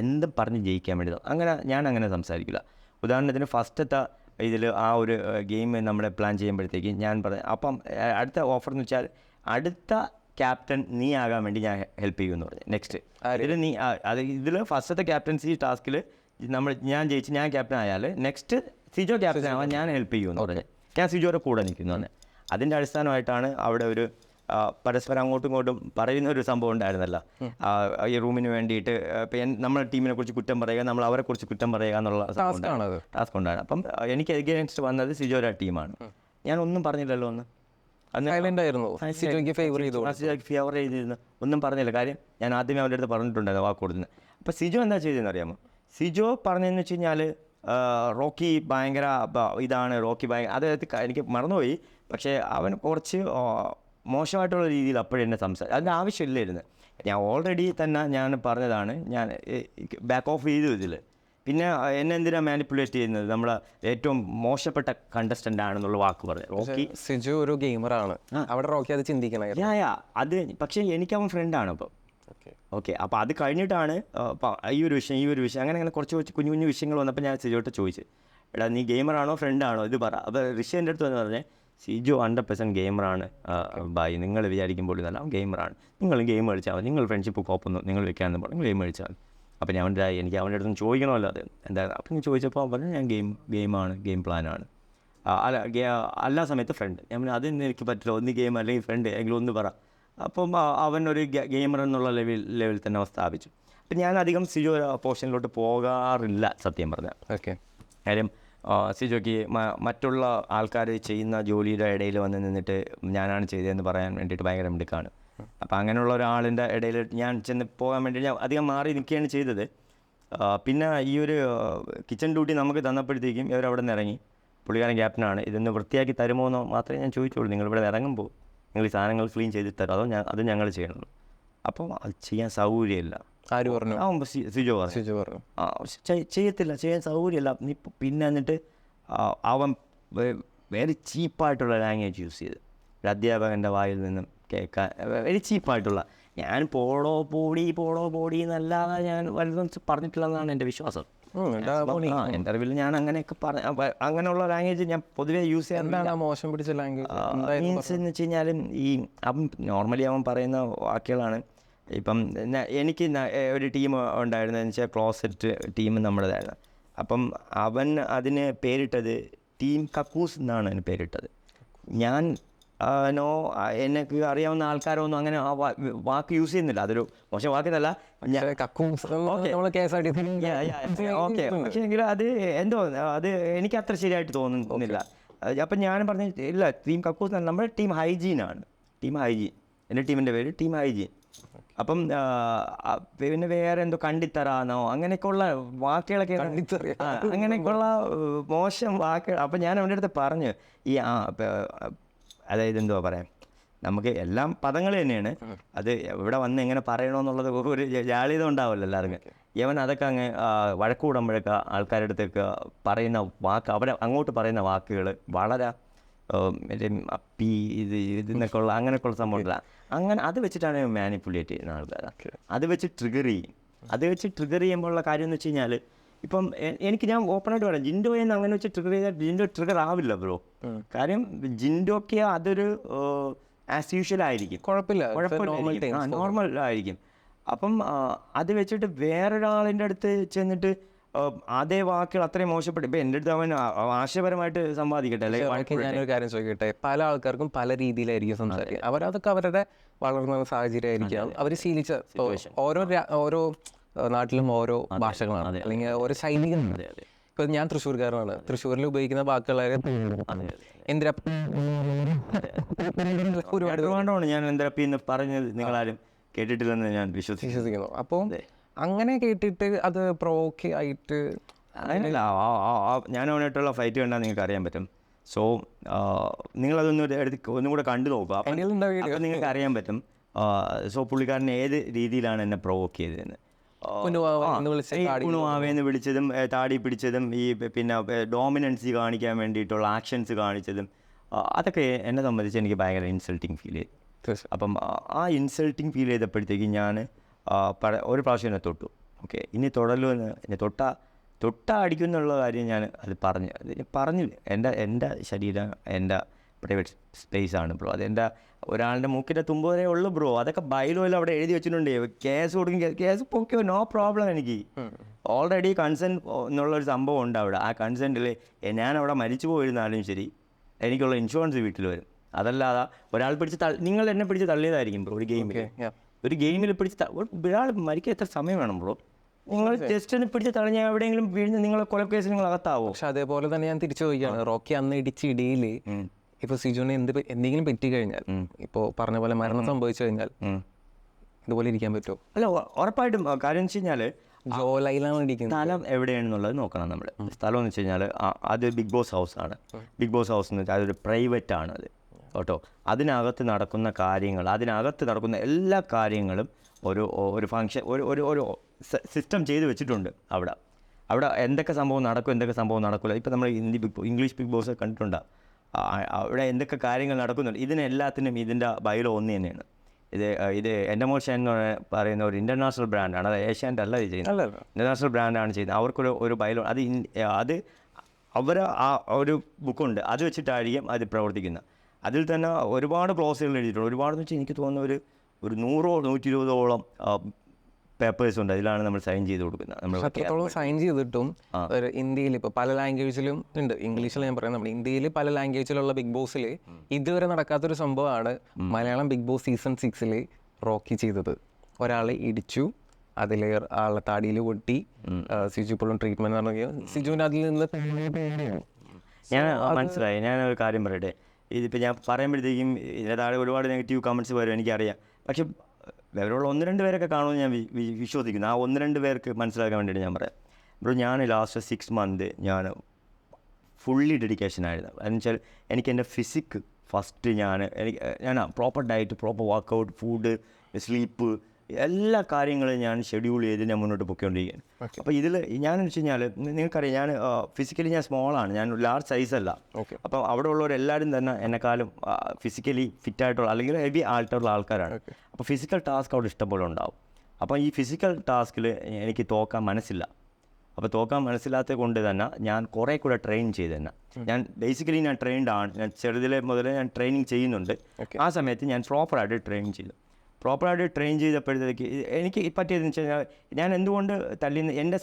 എന്തും പറഞ്ഞ് ജയിക്കാൻ വേണ്ടി ഞാൻ അങ്ങനെ സംസാരിക്കില്ല. ഉദാഹരണത്തിന് ഫസ്റ്റത്തെ ഇതിൽ ആ ഒരു ഗെയിം നമ്മൾ പ്ലാൻ ചെയ്യുമ്പോഴത്തേക്ക് ഞാൻ അപ്പം അടുത്ത ഓഫർ എന്ന് വെച്ചാൽ അടുത്ത ക്യാപ്റ്റൻ നീ ആകാൻ വേണ്ടി ഞാൻ ഹെൽപ്പ് ചെയ്യുമെന്ന് പറഞ്ഞു. നെക്സ്റ്റ് ഇതിൽ ഫസ്റ്റത്തെ ക്യാപ്റ്റൻസി ടാസ്കിൽ ഞാൻ ജയിച്ച് ഞാൻ ക്യാപ്റ്റൻ ആയാൽ നെക്സ്റ്റ് സിജോ ക്യാപ്റ്റൻ ആവാൻ ഞാൻ ഹെൽപ്പ് ചെയ്യുമെന്ന് പറഞ്ഞു. ഞാൻ സിജോയുടെ കൂടെ നിൽക്കുന്നതാണ്. അതിൻ്റെ അടിസ്ഥാനമായിട്ടാണ് അവിടെ ഒരു പരസ്പരം അങ്ങോട്ടും ഇങ്ങോട്ടും പറയുന്ന ഒരു സംഭവം ഉണ്ടായിരുന്നല്ലോ. ഈ റൂമിന് വേണ്ടിയിട്ട് ഇപ്പം നമ്മുടെ ടീമിനെ കുറിച്ച് കുറ്റം പറയുക, നമ്മൾ അവരെ കുറിച്ച് കുറ്റം പറയുക എന്നുള്ള ടാസ്ക് ഉണ്ടായിരുന്നു. അപ്പം എനിക്ക് എഗെയിൻസ്റ്റ് വന്നത് സിജോയുടെ ടീമാണ്. ഞാൻ ഒന്നും പറഞ്ഞില്ലല്ലോ. ഫേവർ ചെയ്തിരുന്നു, ഒന്നും പറഞ്ഞില്ല. കാര്യം ഞാൻ ആദ്യമേ അവരുടെ അടുത്ത് പറഞ്ഞിട്ടുണ്ടായിരുന്നു വാക്ക് കൊടുക്കുന്നത്. അപ്പോൾ സിജോ എന്താ ചെയ്തതെന്ന് അറിയാമോ? സിജോ പറഞ്ഞതെന്ന് വെച്ച് കഴിഞ്ഞാൽ റോക്കി ഭയങ്കര ഇതാണ്, റോക്കി ഭയങ്കര അതായത് എനിക്ക് മറന്നുപോയി. പക്ഷേ അവൻ കുറച്ച് മോശമായിട്ടുള്ള രീതിയിൽ അപ്പോഴെന്നെ അതിൻ്റെ ആവശ്യമില്ലായിരുന്നു. ഞാൻ ഓൾറെഡി തന്നെ ഞാൻ പറഞ്ഞതാണ്, ഞാൻ ബാക്ക് ഓഫ് ചെയ്തു ഇതിൽ. പിന്നെ എന്നെ എന്തിനാണ് മാനിപ്പുലേറ്റ് ചെയ്യുന്നത്, നമ്മൾ ഏറ്റവും മോശപ്പെട്ട കണ്ടസ്റ്റൻ്റ് ആണെന്നുള്ള വാക്ക് പറഞ്ഞു. റോക്കി സിജു ഒരു ഗെയിമറാണ്, അവിടെ റോക്കി അത് ചിന്തിക്കണം. അത് പക്ഷേ എനിക്കവൻ ഫ്രണ്ടാണ് അപ്പം. ഓക്കെ, അപ്പോൾ അത് കഴിഞ്ഞിട്ടാണ് ഈ ഒരു വിഷയം അങ്ങനെ കുറച്ച് കുഞ്ഞു കുഞ്ഞു വിഷയങ്ങൾ വന്നപ്പോൾ ഞാൻ സിജുവിട്ട് ചോദിച്ചു, എടാ നീ ഗെയിമറാണോ ഫ്രണ്ടാണോ ഇത് പറ. അപ്പോൾ ഋഷി എൻ്റെ അടുത്ത് വന്ന് പറഞ്ഞേ, സിജു 100% ഗെയിമറാണ് ബായ്, നിങ്ങൾ വിചാരിക്കുമ്പോൾ നല്ല ഗെയിമറാണ്, നിങ്ങൾ ഗെയിം കളിച്ചാൽ മതി, നിങ്ങൾ ഫ്രണ്ട്ഷിപ്പ് കോപ്പൊന്നും നിങ്ങൾ വെക്കാമെന്ന് പറഞ്ഞു, ഗെയിം കളിച്ചാൽ മതി. അപ്പോൾ ഞാൻ എനിക്ക് അവൻ്റെ അടുത്ത് ചോദിക്കണമല്ലോ അത് എന്താ. അപ്പം ഞാൻ ചോദിച്ചപ്പോൾ പറഞ്ഞു ഞാൻ ഗെയിമാണ്, ഗെയിം പ്ലാനാണ്, എല്ലാ സമയത്ത് ഫ്രണ്ട്. ഞാൻ പറഞ്ഞു അതൊന്നും എനിക്ക് പറ്റില്ല, ഒന്ന് ഗെയിം അല്ലെങ്കിൽ ഫ്രണ്ട് എങ്കിലും ഒന്ന് പറ. അപ്പം അവൻ ഒരു ഗെയിമർ എന്നുള്ള ലെവലിൽ തന്നെ സ്ഥാപിച്ചു. അപ്പം ഞാൻ അധികം സിജു പോർഷനിലോട്ട് പോകാറില്ല സത്യം പറഞ്ഞാൽ. ഓക്കെ, കാര്യം സിജോയ്ക്ക് മറ്റുള്ള ആൾക്കാർ ചെയ്യുന്ന ജോലിയുടെ ഇടയിൽ വന്ന് നിന്നിട്ട് ഞാനാണ് ചെയ്തതെന്ന് പറയാൻ വേണ്ടിയിട്ട് ഭയങ്കര മിടുക്കാണ്. അപ്പോൾ അങ്ങനെയുള്ള ഒരാളിൻ്റെ ഇടയിൽ ഞാൻ ചെന്ന് പോകാൻ വേണ്ടി ഞാൻ അധികം മാറി നിൽക്കുകയാണ് ചെയ്തത്. പിന്നെ ഈ ഒരു കിച്ചൺ ഡ്യൂട്ടി നമുക്ക് തന്നപ്പോഴത്തേക്കും ഇവരവിടെ നിന്ന് ഇറങ്ങി. പുള്ളിക്കാരൻ ക്യാപ്റ്റനാണ്, ഇതൊന്ന് വൃത്തിയാക്കി തരുമോ എന്ന് മാത്രമേ ഞാൻ ചോദിച്ചുള്ളൂ. നിങ്ങളിവിടെ ഇറങ്ങുമ്പോൾ നിങ്ങൾ ഈ സാധനങ്ങൾ ക്ലീൻ ചെയ്ത് തരാം, അത് ഞങ്ങൾ ചെയ്യണം. അപ്പം അത് ചെയ്യാൻ സൗകര്യമില്ല. ആര് പറഞ്ഞു? സിജോ പറഞ്ഞു ചെയ്യത്തില്ല, ചെയ്യാൻ സൗകര്യമില്ല. പിന്നെ എന്നിട്ട് അവൻ വെരി ചീപ്പായിട്ടുള്ള ലാംഗ്വേജ് യൂസ് ചെയ്ത് ഒരു അധ്യാപകൻ്റെ വായിൽ നിന്നും കേൾക്കാൻ വെരി ചീപ്പായിട്ടുള്ള. ഞാൻ പോടോ പോടി എന്നല്ലാതെ ഞാൻ വലുതും പറഞ്ഞിട്ടില്ലെന്നാണ് എൻ്റെ വിശ്വാസം. ഇൻ്റർവ്യൂവിൽ ഞാൻ അങ്ങനെയൊക്കെ അങ്ങനെയുള്ള ലാംഗ്വേജ് ഞാൻ പൊതുവേ യൂസ് ചെയ്യാറുണ്ട്. മോശം പിടിച്ച ലാംഗ്വേജ് മീൻസ് എന്ന് വെച്ച് കഴിഞ്ഞാലും ഈ അവൻ നോർമലി അവൻ പറയുന്ന വാക്കുകളാണ്. ഇപ്പം എനിക്ക് ഒരു ടീം ഉണ്ടായിരുന്നതെന്ന് വെച്ചാൽ ക്ലോസറ്റ് ടീം നമ്മുടേതായിരുന്നു. അപ്പം അവൻ അതിന് പേരിട്ടത് ടീം കക്കൂസ് എന്നാണ് അതിന് പേരിട്ടത്. ഞാൻ എനിക്ക് അറിയാവുന്ന ആൾക്കാരൊന്നും അങ്ങനെ ആ വാക്ക് യൂസ് ചെയ്യുന്നില്ല. അതൊരു മോശം വാക്കെന്നല്ല, ഓക്കെ. പക്ഷേ എങ്കിലും അത് എന്തോ അത് എനിക്ക് അത്ര ശരിയായിട്ട് തോന്നുന്നില്ല. അപ്പം ഞാൻ പറഞ്ഞു ഇല്ല, ടീം കക്കൂസ് എന്നല്ല, നമ്മുടെ ടീം ഹൈജീനാണ്. ടീം ഹൈജീൻ, എൻ്റെ ടീമിൻ്റെ പേര് ടീം ഹൈജീൻ. അപ്പം പിന്നെ വേറെ എന്തോ കണ്ടിത്തരാന്നോ അങ്ങനെയൊക്കെയുള്ള വാക്കുകളൊക്കെ, അങ്ങനെയൊക്കെയുള്ള മോശം വാക്കുകൾ. അപ്പം ഞാൻ അവൻ്റെ അടുത്ത് പറഞ്ഞു ഈ അതായത് എന്തുവാ പറയാം, നമുക്ക് എല്ലാം പദങ്ങൾ തന്നെയാണ്, അത് ഇവിടെ വന്ന് എങ്ങനെ പറയണമെന്നുള്ളത് ഒരു ജാളിത ഉണ്ടാവില്ല എല്ലാവർക്കും. യവൻ അതൊക്കെ അങ്ങ് വഴക്കൂടുമ്പോഴൊക്കെ ആൾക്കാരുടെ അടുത്തൊക്കെ പറയുന്ന വാക്ക്, അവരെ അങ്ങോട്ട് പറയുന്ന വാക്കുകൾ വളരെ അപ്പി ഇതെന്നൊക്കെ ഉള്ള അങ്ങനെയൊക്കെയുള്ള സംഭവമില്ല. അങ്ങനെ അത് വെച്ചിട്ടാണ് മാനിപ്പുലേറ്റ് ചെയ്യുന്ന ആൾക്കാർ. അത് വെച്ച് ട്രിഗർ ചെയ്യും. അത് വെച്ച് ട്രിഗർ ചെയ്യുമ്പോഴുള്ള കാര്യം എന്ന് വെച്ച് കഴിഞ്ഞാൽ, ഇപ്പം എനിക്ക് ഞാൻ ഓപ്പണായിട്ട് പറയാം, ജിൻഡോയെന്ന് അങ്ങനെ വെച്ച് ട്രിഗർ ചെയ്താൽ ജിൻഡോ ട്രിഗർ ആവില്ല ബ്രോ. കാര്യം ജിൻഡോക്ക് അതൊരു ആസ് യൂഷ്വൽ ആയിരിക്കും, കുഴപ്പമില്ല, നോർമൽ ആയിരിക്കും. അപ്പം അത് വെച്ചിട്ട് വേറൊരാളിൻ്റെ അടുത്ത് ചെന്നിട്ട് അതേ വാക്കുകൾ അത്രയും മോശപ്പെട്ടു. ഇപ്പം എൻ്റെ അടുത്ത് അവൻ ആശയപരമായിട്ട് സമ്പാദിക്കട്ടെ. അല്ലെങ്കിൽ ഞാനൊരു കാര്യം ചോദിക്കട്ടെ, പല ആൾക്കാർക്കും പല രീതിയിലായിരിക്കും സംസാരിക്കുക. അവരതൊക്കെ അവരുടെ വളർന്ന സാഹചര്യമായിരിക്കാം, അവർ ശീലിച്ച. ഓരോ നാട്ടിലും ഓരോ ഭാഷകളാണ്, അല്ലെങ്കിൽ ഓരോ ശൈലികളാണ്. ഇപ്പം ഞാൻ തൃശ്ശൂർക്കാരനാണ്, തൃശ്ശൂരിൽ ഉപയോഗിക്കുന്ന വാക്കുകളെ ഒരുപാടാണ് ഞാൻ എന്തരപ്പി എന്ന് പറഞ്ഞത് നിങ്ങളാരും കേട്ടിട്ടില്ലെന്ന് ഞാൻ വിശ്വസിക്കുന്നു. അപ്പോൾ അങ്ങനെ കേട്ടിട്ട് അത് പ്രൊവോക്ക് ആയിട്ട് അങ്ങനെയല്ല, ഞാൻ അവനായിട്ടുള്ള ഫൈറ്റ് കണ്ടാൽ നിങ്ങൾക്ക് അറിയാൻ പറ്റും. സോ ഒന്നും കൂടെ കണ്ടു നോക്കുക, അപ്പോൾ നിങ്ങൾക്ക് അറിയാൻ പറ്റും. സോ പുള്ളിക്കാരൻ ഏത് രീതിയിലാണ് എന്നെ പ്രൊവോക്ക് ചെയ്തതെന്ന്. കുണുവാവേന്ന് വിളിച്ചതും താടി പിടിച്ചതും ഈ പിന്നെ ഡോമിനൻസി കാണിക്കാൻ വേണ്ടിയിട്ടുള്ള ആക്ഷൻസ് കാണിച്ചതും അതൊക്കെ എന്നെ സംബന്ധിച്ച് എനിക്ക് ഭയങ്കര ഇൻസൾട്ടിങ് ഫീൽ ചെയ്തു. അപ്പം ആ ഇൻസൾട്ടിങ് ഫീൽ ചെയ്തപ്പോഴത്തേക്കും ഞാൻ ഒരു പ്രാവശ്യം എന്നെ തൊട്ടു. ഓക്കെ, ഇനി തുടരുമെന്ന്, എന്നെ തൊട്ട അടിക്കുന്നുള്ള കാര്യം ഞാൻ പറഞ്ഞു. എൻ്റെ ശരീരം എൻ്റെ പ്രൈവറ്റ് സ്പേസാണ് ബ്രോ. അതെൻ്റെ ഒരാളുടെ മൂക്കിൻ്റെ തുമ്പ് വരെ ഉള്ളു ബ്രോ. അതൊക്കെ ബൈലോയിൽ അവിടെ എഴുതി വെച്ചിട്ടുണ്ട്. കേസ് കൊടുക്കും, കേസ് പൊക്കിയോ, നോ പ്രോബ്ലം. എനിക്ക് ഓൾറെഡി കൺസെൻറ്റ് എന്നുള്ളൊരു സംഭവം ഉണ്ട് അവിടെ. ആ കൺസെൻറ്റിൽ ഞാൻ അവിടെ മരിച്ചു പോയിരുന്നാലും ശരി, എനിക്കുള്ള ഇൻഷുറൻസ് വീട്ടിൽ വരും. അതല്ലാതെ ഒരാൾ നിങ്ങൾ എന്നെ പിടിച്ച് തള്ളിയതായിരിക്കും ബ്രോ. ഒരു ഗെയിമിൽ പിടിച്ച് ഒരാൾ മരിക്കാൻ എത്ര സമയം വേണം ബ്രോ? നിങ്ങൾ ജസ്റ്റ് ഒന്ന് പിടിച്ച് തടഞ്ഞ എവിടെയെങ്കിലും വീഴുന്ന നിങ്ങളെ കൊലക്കേസിൽ നിങ്ങൾ അകത്താവോ? പക്ഷെ അതേപോലെ തന്നെ ഞാൻ തിരിച്ചു ചോദിക്കുകയാണ്, റോക്കി അന്ന് ഇടിച്ച് ഇടിയിൽ ഇപ്പോൾ സിജുവിന് എന്തെങ്കിലും പറ്റിക്കഴിഞ്ഞാൽ, ഇപ്പോൾ പറഞ്ഞ പോലെ മരണം സംഭവിച്ചു കഴിഞ്ഞാൽ ഇതുപോലെ ഇരിക്കാൻ പറ്റുമോ? അല്ല, ഉറപ്പായിട്ടും. കാര്യം എന്ന് വെച്ച് കഴിഞ്ഞാൽ ജോലയിലാണ് ഇരിക്കുന്നത്. സ്ഥലം എവിടെയാണെന്നുള്ളത് നോക്കണം നമ്മൾ. സ്ഥലം എന്ന് വെച്ച് കഴിഞ്ഞാൽ അത് ബിഗ് ബോസ് ഹൗസാണ്. ബിഗ് ബോസ് ഹൗസ് എന്ന് വെച്ചാൽ അതൊരു പ്രൈവറ്റ് ആണ് അത് കേട്ടോ. അതിനകത്ത് നടക്കുന്ന കാര്യങ്ങൾ, അതിനകത്ത് നടക്കുന്ന എല്ലാ കാര്യങ്ങളും ഒരു ഫങ്ഷൻ, ഒരു സിസ്റ്റം ചെയ്ത് വെച്ചിട്ടുണ്ട് അവിടെ എന്തൊക്കെ സംഭവം നടക്കും, എന്തൊക്കെ സംഭവം നടക്കില്ല. ഇപ്പോൾ നമ്മൾ ഇംഗ്ലീഷ് ബിഗ് ബോസ് കണ്ടിട്ടുണ്ട്. അവിടെ എന്തൊക്കെ കാര്യങ്ങൾ നടക്കുന്നുണ്ട്. ഇതിനെല്ലാത്തിനും ഇതിൻ്റെ ബൈലോ ഒന്ന് തന്നെയാണ്. ഇത് എൻഡമോഷൻ എന്ന് പറയുന്ന ഒരു ഇൻ്റർനാഷണൽ ബ്രാൻഡാണ്. അത് ഏഷ്യാൻ്റെ അല്ല ഇത് ചെയ്യുന്നത്, ഇൻ്റർനാഷണൽ ബ്രാൻഡാണ് ചെയ്യുന്നത്. അവർക്കൊരു ബൈലോ അത് അവർ ആ ഒരു ബുക്കുണ്ട്, അത് വെച്ചിട്ടായിരിക്കും അത് പ്രവർത്തിക്കുന്നത്. അതിൽ തന്നെ ഒരുപാട് ക്ലോസുകൾ എഴുതിയിട്ടുണ്ട്. ഒരുപാടെന്ന് വെച്ചാൽ എനിക്ക് തോന്നുന്ന ഒരു 100-120ഓളം പേപ്പേഴ്സ് ഉണ്ട്. അതിലാണ് നമ്മൾ സൈൻ ചെയ്ത് കൊടുക്കുന്നത്. നമ്മൾ അത്രത്തോളം സൈൻ ചെയ്തിട്ടും ഒരു ഇന്ത്യയിൽ ഇപ്പോൾ പല ലാംഗ്വേജിലും ഉണ്ട്. ഇംഗ്ലീഷിൽ ഞാൻ പറയുന്നത്, നമ്മൾ ഇന്ത്യയിൽ പല ലാംഗ്വേജിലുള്ള ബിഗ് ബോസിൽ ഇതുവരെ നടക്കാത്തൊരു സംഭവമാണ് Malayalam big boss season 6 Rocky ചെയ്തത്. ഒരാളെ ഇടിച്ചു, അതിൽ ആളെ താടിയിൽ പൊട്ടി, സിജു ഇപ്പോഴും ട്രീറ്റ്മെൻറ്റ് നടക്കുകയോ, സിജുവിൻ്റെ അതിൽ നിന്ന് ഞാൻ മനസ്സിലായി. ഞാനൊരു കാര്യം പറയട്ടെ. ഇതിപ്പോൾ ഞാൻ പറയുമ്പോഴത്തേക്കും ഇതിൻ്റെ താഴെ ഒരുപാട് നെഗറ്റീവ് കമൻറ്റ്സ് വരും, എനിക്കറിയാം. പക്ഷെ അവരുള്ള 1-2 പേരൊക്കെ കാണുമെന്ന് ഞാൻ വിശ്വസിക്കുന്നു. ആ 1-2 പേർക്ക് മനസ്സിലാക്കാൻ വേണ്ടിയിട്ട് ഞാൻ പറയാം. ബ്രോ, ഞാൻ ലാസ്റ്റ് 6 മന്ത് ഞാൻ ഫുള്ളി ഡെഡിക്കേഷനായിരുന്നു. എന്ന് വെച്ചാൽ എനിക്ക് എൻ്റെ ഫിസിക്ക് ഫസ്റ്റ് ഞാൻ proper diet, proper workout, food, sleep, എല്ലാ കാര്യങ്ങളും ഞാൻ ഷെഡ്യൂൾ ചെയ്ത് ഞാൻ മുന്നോട്ട് പൊയ്ക്കൊണ്ടിരിക്കുകയാണ്. അപ്പോൾ ഇതിൽ ഞാനെന്ന് വെച്ച് കഴിഞ്ഞാൽ നിങ്ങൾക്കറിയാം, ഞാൻ ഫിസിക്കലി ഞാൻ സ്മോളാണ്, ഞാൻ ലാർജ് സൈസല്ല. അപ്പോൾ അവിടെ ഉള്ളവരെല്ലാവരും തന്നെ എന്നെക്കാളും ഫിസിക്കലി ഫിറ്റായിട്ടുള്ള അല്ലെങ്കിൽ ഹെവി ആയിട്ടുള്ള ആൾക്കാരാണ്. അപ്പോൾ ഫിസിക്കൽ ടാസ്ക് അവിടെ ഇഷ്ടംപോലെ ഉണ്ടാവും. അപ്പോൾ ഈ ഫിസിക്കൽ ടാസ്കിൽ എനിക്ക് തോക്കാൻ മനസ്സില്ല. അപ്പോൾ തോക്കാൻ മനസ്സിലാത്തത് കൊണ്ട് തന്നെ ഞാൻ കുറേ കൂടെ ട്രെയിൻ ചെയ്ത് തന്നെ ഞാൻ ബേസിക്കലി ഞാൻ ട്രെയിൻഡ് ആണ്. ഞാൻ ചെറുതിലെ മുതലേ ഞാൻ ട്രെയിനിങ് ചെയ്യുന്നുണ്ട്. ആ സമയത്ത് ഞാൻ പ്രോപ്പറായിട്ട് ട്രെയിൻ ചെയ്തപ്പോഴത്തേക്ക് എനിക്ക് പറ്റിയതെന്ന് വെച്ച് കഴിഞ്ഞാൽ ഞാൻ എന്തുകൊണ്ട് തല്ലിന്ന് എൻ്റെ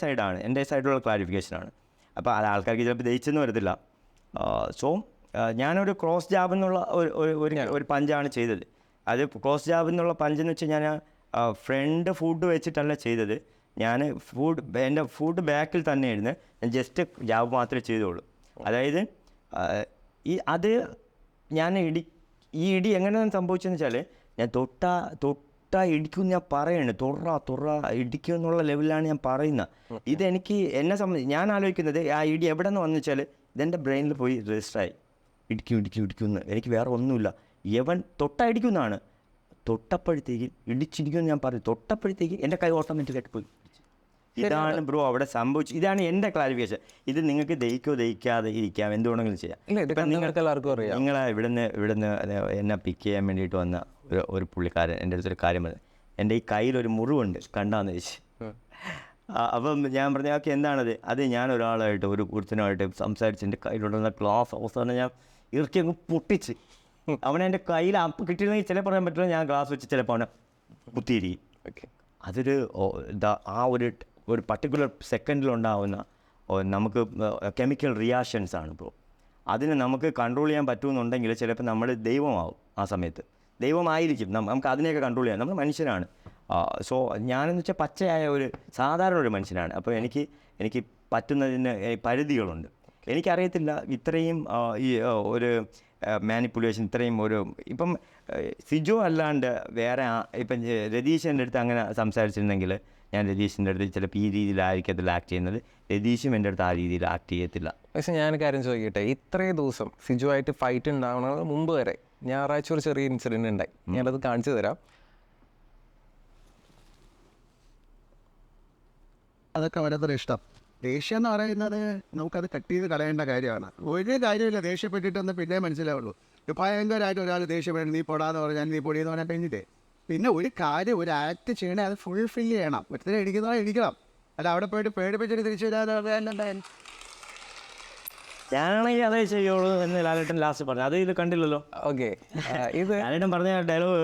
സൈഡിലുള്ള ക്ലാരിഫിക്കേഷനാണ്. അപ്പോൾ അത് ആൾക്കാർക്ക് ചിലപ്പോൾ ദഹിച്ചെന്ന് വരത്തില്ല. സോ ഞാനൊരു ക്രോസ് ജാബ് എന്നുള്ള ഒരു പഞ്ചാണ് ചെയ്തത്. അത് ക്രോസ് ജാബ് എന്നുള്ള പഞ്ചെന്ന് വെച്ച് ഞാൻ ഫ്രണ്ട് ഫുഡ് വെച്ചിട്ടല്ല ചെയ്തത്. ഞാൻ എൻ്റെ ഫുഡ് ബാക്കിൽ തന്നെ ഇരുന്ന് ഞാൻ ജസ്റ്റ് ജാബ് മാത്രമേ ചെയ്തുള്ളൂ. അതായത് അത് ഞാൻ ഈ ഇടി എങ്ങനെയാണ് സംഭവിച്ചതെന്ന് വെച്ചാൽ, ഞാൻ തൊട്ടാ ഇടിക്കും ഞാൻ പറയുന്നത്, തൊറ ഇടിക്കും എന്നുള്ള ലെവലിലാണ് ഞാൻ പറയുന്നത്. ഇതെനിക്ക് എന്നെ സംബന്ധിച്ച് ഞാൻ ആലോചിക്കുന്നത് ആ ഇടി എവിടെ നിന്ന് വന്നു വെച്ചാൽ ഇതെൻ്റെ ബ്രെയിനിൽ പോയി രജിസ്റ്ററായി. ഇടിക്കുമെന്ന് എനിക്ക് വേറെ ഒന്നുമില്ല. തൊട്ടാ ഇടിക്കുന്നതാണ്. തൊട്ടപ്പോഴത്തേക്ക് ഇടിച്ചിരിക്കുമെന്ന് ഞാൻ പറയും. തൊട്ടപ്പോഴത്തേക്ക് എൻ്റെ കൈ ഓട്ടോമാറ്റിക്കായിട്ട് പോയി. ഇതാണ് ബ്രോ അവിടെ സംഭവിച്ചു. ഇതാണ് എൻ്റെ ക്ലാരിഫിക്കേഷൻ. ഇത് നിങ്ങൾക്ക് ദഹിക്കാതെ ഇരിക്കാം, എന്തുകൊണ്ടെങ്കിലും ചെയ്യാം. നിങ്ങളെ ഇവിടുന്ന് എന്നെ പിക്ക് ചെയ്യാൻ വേണ്ടിയിട്ട് വന്ന ഒരു പുള്ളിക്കാരൻ എൻ്റെ അടുത്തൊരു കാര്യം പറഞ്ഞു. എൻ്റെ ഈ കയ്യിലൊരു മുറിവുണ്ട്, കണ്ടാന്ന് ചോദിച്ചു. അപ്പം ഞാൻ പറഞ്ഞു, ഓക്കെ എന്താണത്? അത് ഞാൻ ഒരാളായിട്ട് ഒരുത്തനുമായിട്ട് സംസാരിച്ച് എൻ്റെ കയ്യിലുണ്ടെന്ന ഗ്ലാസ് അവസാനം ഞാൻ ഇറക്കി അങ്ങ് പൊട്ടിച്ച് അവനെ എൻ്റെ കയ്യിൽ അപ്പം കിട്ടിയിരുന്നെങ്കിൽ ചില പറയാൻ പറ്റില്ല. ഞാൻ ഗ്ലാസ് വെച്ച് ചിലപ്പോൾ അവനെ കുത്തിയിരിക്കും. അതൊരു ആ ഒരു പർട്ടിക്കുലർ സെക്കൻഡിലുണ്ടാവുന്ന നമുക്ക് കെമിക്കൽ റിയാക്ഷൻസ് ആണ് ബ്രോ. അതിന് നമുക്ക് കൺട്രോൾ ചെയ്യാൻ പറ്റുമെന്നുണ്ടെങ്കിൽ ചിലപ്പോൾ നമ്മൾ ദൈവമാവും. ആ സമയത്ത് ദൈവമായിരിക്കും. നമുക്ക് അതിനെയൊക്കെ കൺട്രോൾ ചെയ്യാം. നമ്മൾ മനുഷ്യരാണ്. സോ ഞാനെന്ന് വെച്ചാൽ പച്ചയായ ഒരു സാധാരണ ഒരു മനുഷ്യനാണ്. അപ്പോൾ എനിക്ക് പറ്റുന്നതിന് പരിധികളുണ്ട്. എനിക്കറിയത്തില്ല ഇത്രയും ഈ ഒരു മാനിപ്പുലേഷൻ, ഇത്രയും ഇപ്പം സിജോ അല്ലാണ്ട് വേറെ ഇപ്പം രതീഷിൻ്റെ അടുത്ത് അങ്ങനെ സംസാരിച്ചിരുന്നെങ്കിൽ ഞാൻ രതീഷിൻ്റെ അടുത്ത് ചിലപ്പോൾ ഈ രീതിയിലായിരിക്കത്തില്ല ആക്ട് ചെയ്യുന്നത്. രതീഷും എൻ്റെ അടുത്ത് ആ രീതിയിൽ ആക്ട് ചെയ്യത്തില്ല. പക്ഷേ ഞാൻ കാര്യം ചോദിക്കട്ടെ, ഇത്രയും ദിവസം സിജു ആയിട്ട് ഫൈറ്റ് ഉണ്ടാവുന്നതിന് മുമ്പ് വരെ ഞായറാഴ്ച ഒരു ചെറിയ ഇൻസിഡൻറ്റ് ഉണ്ടായി. ഞാനത് കാണിച്ചു തരാം. അതൊക്കെ ഓരോരുത്തരുടെ ഇഷ്ടം. ദേഷ്യം എന്ന് പറയുന്നത് നമുക്കത് കട്ട് ചെയ്ത് കളയേണ്ട കാര്യമാണ്. ഒരു കാര്യമില്ല ദേഷ്യപ്പെട്ടിട്ടൊന്ന് പിന്നെ മനസ്സിലാവുള്ളൂ. ഭയങ്കരമായിട്ട് ഒരാൾ ദേഷ്യപ്പെടും, നീ പൊടാന്ന് പറഞ്ഞാൽ നീ പൊടിയെന്ന് പറഞ്ഞാൽ കഴിഞ്ഞിട്ടേ. പിന്നെ ഒരു കാര്യം, ഒരു ആക്ട് ചെയ്യണേ അത് ഫുൾഫിൽ ചെയ്യണം. ഒരുത്തരെ ഇടിക്കണം. അല്ല അവിടെ പോയിട്ട് പേടിപ്പിച്ചിട്ട് തിരിച്ചു വരാതെ ഞാനാണെങ്കിൽ അതേ ചെയ്യുള്ളൂ എന്ന് ലാലേട്ടൻ ലാസ്റ്റ് പറഞ്ഞു. അത് ഇത് കണ്ടില്ലല്ലോ. ഓക്കെ, ഇത് ലാലേട്ടൻ പറഞ്ഞ ഡയലോഗ്,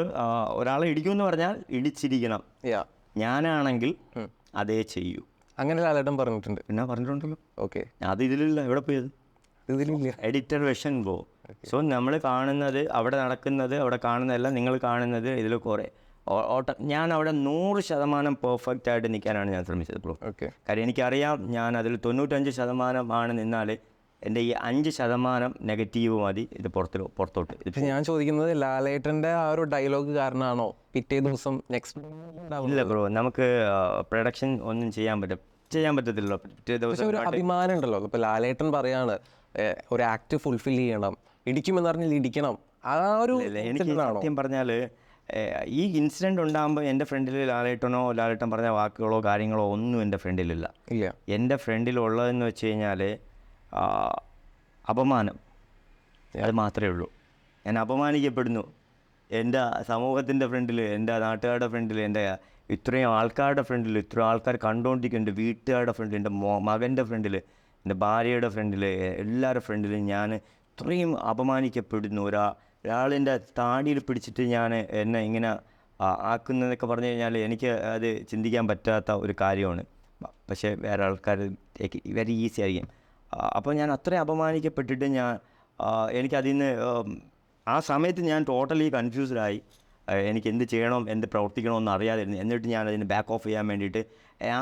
ഒരാളെ ഇടിക്കുമെന്ന് പറഞ്ഞാൽ ഇടിച്ചിരിക്കണം. ഞാനാണെങ്കിൽ അതേ ചെയ്യൂ. അങ്ങനെ ലാലേട്ടൻ പറഞ്ഞിട്ടുണ്ട്. പിന്നെ പറഞ്ഞിട്ടുണ്ടല്ലോ. ഓക്കെ, അത് ഇതിലില്ല. എവിടെ പോയത്? ഇതിലില്ല. എഡിറ്റർ വെഷൻ പോ. സോ നമ്മൾ കാണുന്നത്, അവിടെ നടക്കുന്നത്, അവിടെ കാണുന്നതെല്ലാം നിങ്ങൾ കാണുന്നത് ഇതിൽ കുറേ ഞാൻ അവിടെ 100% പെർഫെക്റ്റ് ആയിട്ട് നിൽക്കാനാണ് ഞാൻ ശ്രമിച്ചത് ബ്രോ. ഓക്കെ, കാര്യം എനിക്കറിയാം ഞാൻ അതിൽ 95% നിന്നാൽ എൻ്റെ ഈ 5% നെഗറ്റീവ് മതി ഇത് പുറത്തോട്ട് പക്ഷെ ഞാൻ ചോദിക്കുന്നത് ലാലേട്ടൻ്റെ ആ ഒരു ഡയലോഗ് കാരണമാണോ പിറ്റേ ദിവസം നെക്സ്റ്റ്? ഇല്ല ബ്രോ, നമുക്ക് പ്രൊഡക്ഷൻ ഒന്നും ചെയ്യാൻ പറ്റത്തില്ലല്ലോ പിറ്റേ പക്ഷെ ദിവസം. ഒരു അഭിമാനം ഉണ്ടല്ലോ, ഇപ്പൊ ലാലേട്ടൻ പറയാണ് ഒരു ആക്ട് ഫുൾഫിൽ ചെയ്യണം, ഇടിക്കുമെന്ന് പറഞ്ഞാൽ ഇടിക്കണം, ആ ഒരു എനിക്ക് സത്യം പറഞ്ഞാൽ ഈ ഇൻസിഡൻറ്റ് ഉണ്ടാകുമ്പോൾ എൻ്റെ ഫ്രണ്ടിൽ ലാലേട്ടൻ പറഞ്ഞ വാക്കുകളോ കാര്യങ്ങളോ ഒന്നും എൻ്റെ ഫ്രണ്ടിലില്ല. ഇല്ല. എൻ്റെ ഫ്രണ്ടിലുള്ളതെന്ന് വെച്ച് കഴിഞ്ഞാൽ അപമാനം, അത് മാത്രമേ ഉള്ളൂ. ഞാൻ അപമാനിക്കപ്പെടുന്നു എൻ്റെ സമൂഹത്തിൻ്റെ ഫ്രണ്ടിൽ, എൻ്റെ നാട്ടുകാരുടെ ഫ്രണ്ടിൽ, എൻ്റെ ഇത്രയും ആൾക്കാരുടെ ഫ്രണ്ടിൽ, ഇത്രയും ആൾക്കാർ കണ്ടുകൊണ്ടിരിക്കും, എൻ്റെ വീട്ടുകാരുടെ ഫ്രണ്ടിൽ, എൻ്റെ മകൻ്റെ ഫ്രണ്ടിൽ, എൻ്റെ ഭാര്യയുടെ ഫ്രണ്ടിൽ, എല്ലാവരുടെ ഫ്രണ്ടിലും ഞാൻ ഇത്രയും അപമാനിക്കപ്പെടുന്നു. ഒരാളിൻ്റെ താടിയിൽ പിടിച്ചിട്ട് എന്നെ ഇങ്ങനെ ആക്കുന്നതൊക്കെ പറഞ്ഞു കഴിഞ്ഞാൽ എനിക്ക് അത് ചിന്തിക്കാൻ പറ്റാത്ത ഒരു കാര്യമാണ്. പക്ഷേ വേറെ ആൾക്കാർ വെരി ഈസി ആയിരിക്കും. അപ്പോൾ ഞാൻ അത്രയും അപമാനിക്കപ്പെട്ടിട്ട് എനിക്കതിൽ നിന്ന് ആ സമയത്ത് ഞാൻ ടോട്ടലി കൺഫ്യൂസ്ഡായി. എനിക്ക് എന്ത് ചെയ്യണം, എന്ത് പ്രവർത്തിക്കണമെന്ന് അറിയാതിരുന്നു. എന്നിട്ട് ഞാൻ അതിന് ബാക്ക് ഓഫ് ചെയ്യാൻ വേണ്ടിയിട്ട്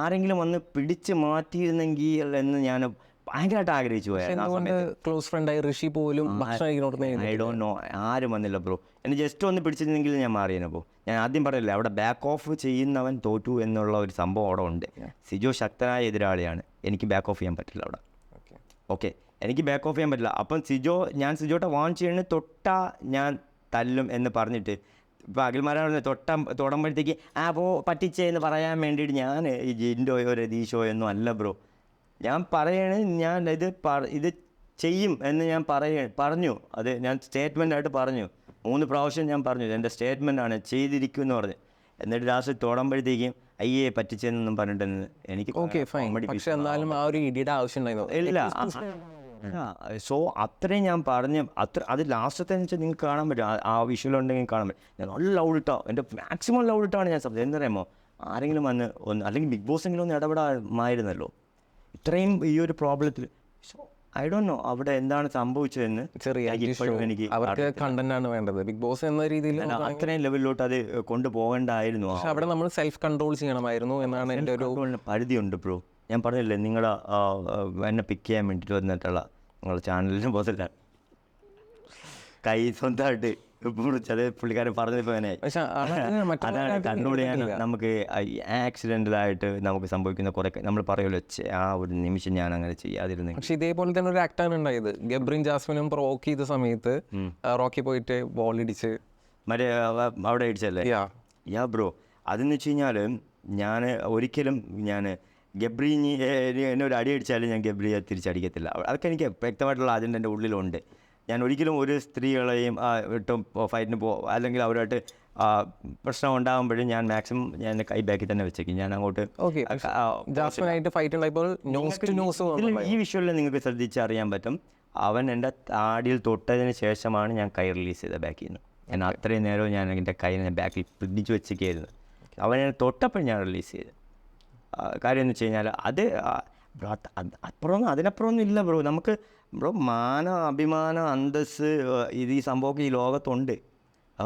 ആരെങ്കിലും വന്ന് പിടിച്ച് മാറ്റിയിരുന്നെങ്കിൽ എന്ന് ഞാൻ ഭയങ്കരമായിട്ട് ആഗ്രഹിച്ചു പോയായിരുന്നു. ക്ലോസ് ഫ്രണ്ടായി ഋഷി പോലും ഐ ഡോണ്ട് നോ, ആരും വന്നില്ല ബ്രോ. എന്നെ ജസ്റ്റ് ഒന്ന് പിടിച്ചിരുന്നെങ്കിൽ ഞാൻ മാറിയപ്പോൾ. ഞാൻ ആദ്യം പറയില്ല, അവിടെ ബാക്ക് ഓഫ് ചെയ്യുന്നവൻ തോറ്റു എന്നുള്ള ഒരു സംഭവം അവിടെ ഉണ്ട്. സിജോ ശക്തനായ എതിരാളിയാണ്, എനിക്ക് ബാക്ക് ഓഫ് ചെയ്യാൻ പറ്റില്ല അവിടെ. ഓക്കെ, എനിക്ക് ബാക്ക് ഓഫ് ചെയ്യാൻ പറ്റില്ല. അപ്പം ഞാൻ സിജോട്ടെ വാൺ ചെയ്യണ തൊട്ടാ ഞാൻ തല്ലും എന്ന് പറഞ്ഞിട്ട് ഇപ്പോൾ അഖിൽമാരാണ് തൊടുമ്പോഴത്തേക്ക് പറ്റിച്ചെന്ന് പറയാൻ വേണ്ടിയിട്ട് ഞാൻ ഈ ജിൻഡോയോ രതീഷോയോ ഒന്നും അല്ല ബ്രോ. ഞാൻ പറയണേ, ഞാൻ ഇത് ചെയ്യും എന്ന് ഞാൻ പറഞ്ഞു. അത് ഞാൻ സ്റ്റേറ്റ്മെൻറ്റായിട്ട് പറഞ്ഞു. 3 പ്രാവശ്യം ഞാൻ പറഞ്ഞു, എൻ്റെ സ്റ്റേറ്റ്മെൻറ്റാണ്, ചെയ്തിരിക്കും എന്ന് പറഞ്ഞു. എന്നിട്ട് ലാസ്റ്റ് തൊടുമ്പോഴത്തേക്കും അയ്യേ പറ്റിച്ചെന്നൊന്നും പറഞ്ഞിട്ട് എനിക്ക് ഓക്കെ ഫൈൻ. പക്ഷെ എന്നാലും ആ ഒരു ഇടിയുടെ ആവശ്യം ഉണ്ടായിരുന്നു ഇല്ല. സോ അത്രയും ഞാൻ പറഞ്ഞു. അത് ലാസ്റ്റത്തെ വെച്ചാൽ നിങ്ങൾക്ക് കാണാൻ പറ്റും, ആ വിഷ്വലുണ്ടെങ്കിൽ കാണാൻ പറ്റും. ഞാൻ നല്ല ലൗഡിട്ടാണ്, എൻ്റെ മാക്സിമം ലൗഡിട്ടാണ് ഞാൻ സംസാരിച്ചത്. എന്തറിയാമോ, ആരെങ്കിലും വന്ന് അല്ലെങ്കിൽ ബിഗ് ബോസെങ്കിലും ഒന്ന് ഇടപെടാമായിരുന്നല്ലോ ഇത്രയും ഈ ഒരു പ്രോബ്ലത്തിൽ. സോ ഐ ഡോണ്ട് നോ അവിടെ എന്താണ് സംഭവിച്ചതെന്ന്. എനിക്ക് അവർക്ക് കണ്ടന്റ് ആണ് വേണ്ടത്. ബിഗ് ബോസ് എന്ന രീതിയിൽ അത്രയും ലെവലിലോട്ട് അത് കൊണ്ടുപോകണ്ടായിരുന്നു. പക്ഷെ അവിടെ നമ്മൾ സെൽഫ് കൺട്രോൾ ചെയ്യണമായിരുന്നു എന്നാണ് എൻ്റെ ഒരു പരിധിയുണ്ട് ബ്രോ. ഞാൻ പറഞ്ഞില്ലേ, നിങ്ങളുടെ എന്നെ പിക്ക് ചെയ്യാൻ വേണ്ടിയിട്ട് വന്നിട്ടുള്ള നിങ്ങളുടെ ചാനലിന് പോകത്തില്ല, കൈ സ്വന്തമായിട്ട് അത് പുള്ളിക്കാരൻ പറഞ്ഞപ്പോൾ അതാണ് കൺട്രോൾ ചെയ്യാൻ. നമുക്ക് ആക്സിഡൻ്റലായിട്ട് നമുക്ക് സംഭവിക്കുന്ന കുറേ നമ്മൾ പറയുമല്ലോ, ആ ഒരു നിമിഷം ഞാൻ അങ്ങനെ ചെയ്യാതിരുന്നു. പക്ഷെ ഇതേപോലെ തന്നെ ഒരു ആക്ടാണ് ഉണ്ടായത്. ഗബ്രിൻ ജാസ്മിനും റോക്കി ചെയ്ത സമയത്ത് റോക്കി പോയിട്ട് ബോൾ ഇടിച്ച് മറ്റേ അവിടെ ഇടിച്ചല്ലേ? യാ ബ്രോ, അതെന്ന് വെച്ച് കഴിഞ്ഞാൽ ഞാൻ ഒരിക്കലും ഗബ്രി എന്നെ ഒരു അടി അടിച്ചാലും ഞാൻ ഗബ്രിയെ തിരിച്ചടിക്കത്തില്ല. അതൊക്കെ എനിക്ക് വ്യക്തമായിട്ടുള്ള അജണ്ട എൻ്റെ ഉള്ളിലുണ്ട്. ഞാൻ ഒരിക്കലും ഒരു സ്ത്രീകളെയും ഇട്ടും ഫൈറ്റിന് അല്ലെങ്കിൽ അവരുമായിട്ട് പ്രശ്നം ഉണ്ടാകുമ്പോഴും ഞാൻ മാക്സിമം ഞാൻ എൻ്റെ കൈ ബാക്കിൽ തന്നെ വെച്ചേക്കും. ഞാൻ അങ്ങോട്ട് ഈ വിഷ്വലിൽ നിങ്ങൾക്ക് ശ്രദ്ധിച്ചറിയാൻ പറ്റും, അവൻ എൻ്റെ താടിയിൽ തൊട്ടതിന് ശേഷമാണ് ഞാൻ കൈ റിലീസ് ചെയ്തത് ബാക്കിൽ നിന്ന്. ഞാൻ അത്രയും നേരവും ഞാൻ എൻ്റെ കൈ ബാക്കിൽ പിടിച്ച് വെച്ചേക്കായിരുന്നു. അവനെ തൊട്ടപ്പോൾ ഞാൻ റിലീസ് ചെയ്ത്. കാര്യം എന്ന് വെച്ച് കഴിഞ്ഞാൽ അതിനപ്പുറമൊന്നും ഇല്ല ബ്രോ. നമുക്ക് ബ്രോ മാനം, അഭിമാനം, അന്തസ്സ്, ഈ സംഭവമൊക്കെ ഈ ലോകത്തുണ്ട്.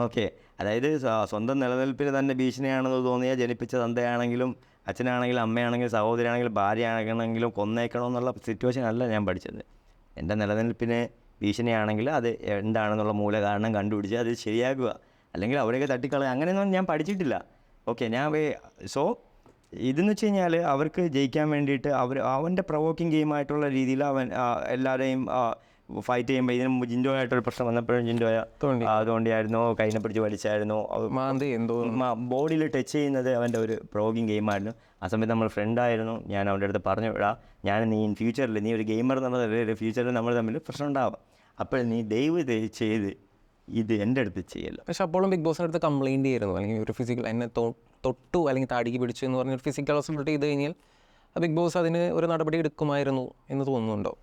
ഓക്കെ, അതായത് സ്വന്തം നിലനിൽപ്പിന് തന്നെ ഭീഷണിയാണെന്ന് തോന്നിയാൽ ജനിപ്പിച്ച തന്തയാണെങ്കിലും അച്ഛനാണെങ്കിലും അമ്മയാണെങ്കിലും സഹോദരിയാണെങ്കിലും ഭാര്യയാണെങ്കിലും കൊന്നേക്കണമെന്നുള്ള സിറ്റുവേഷൻ അല്ല ഞാൻ പഠിച്ചത്. എൻ്റെ നിലനിൽപ്പിന് ഭീഷണിയാണെങ്കിൽ അത് എന്താണെന്നുള്ള മൂല കാരണം കണ്ടുപിടിച്ച് അത് ശരിയാക്കുക, അല്ലെങ്കിൽ അവരെയൊക്കെ തട്ടിക്കളയുക, അങ്ങനെയൊന്നും ഞാൻ പഠിച്ചിട്ടില്ല. ഓക്കെ, സോ ഇതെന്ന് വെച്ച് കഴിഞ്ഞാൽ അവർക്ക് ജയിക്കാൻ വേണ്ടിയിട്ട് അവൻ്റെ പ്രൊവോക്കിംഗ് ഗെയിമായിട്ടുള്ള രീതിയിൽ അവൻ എല്ലാവരെയും ഫൈറ്റ് ചെയ്യുമ്പോൾ ഇതിന് ജിൻഡോ ആയിട്ടൊരു പ്രശ്നം വന്നപ്പോഴും ജിൻഡോയ അതുകൊണ്ടായിരുന്നു, കൈനെ പിടിച്ച് വലിച്ചായിരുന്നു, ബോഡിയിൽ ടച്ച് ചെയ്യുന്നത് അവൻ്റെ ഒരു പ്രൊവോക്കിംഗ് ഗെയിമായിരുന്നു. ആ സമയത്ത് നമ്മൾ ഫ്രണ്ടായിരുന്നു. ഞാൻ അവൻ്റെ അടുത്ത് പറഞ്ഞു വിടാം, നീ ഇൻ ഫ്യൂച്ചറിൽ നീ ഒരു ഗെയിമർ എന്നുള്ളത് ഫ്യൂച്ചറിൽ നമ്മൾ തമ്മിൽ പ്രശ്നം ഉണ്ടാവാം, അപ്പോൾ നീ ദയവ് ചെയ്ത് ഇത് എൻ്റെ അടുത്ത് ചെയ്യല്ലോ. പക്ഷെ അപ്പോഴും ബിഗ് ബോസിൻ്റെ അടുത്ത് കംപ്ലയിൻറ്റ് ചെയ്യുന്നു, അല്ലെങ്കിൽ ഒരു ഫിസിക്കൽ എന്നെ തൊട്ടു അല്ലെങ്കിൽ താടിക്ക് പിടിച്ചു എന്ന് പറഞ്ഞൊരു ഫിസിക്കൽ അസോൾട്ട് ചെയ്ത് കഴിഞ്ഞാൽ ബിഗ് ബോസ് അതിന് ഒരു നടപടി എടുക്കുമായിരുന്നു എന്ന് തോന്നുന്നുണ്ടോ?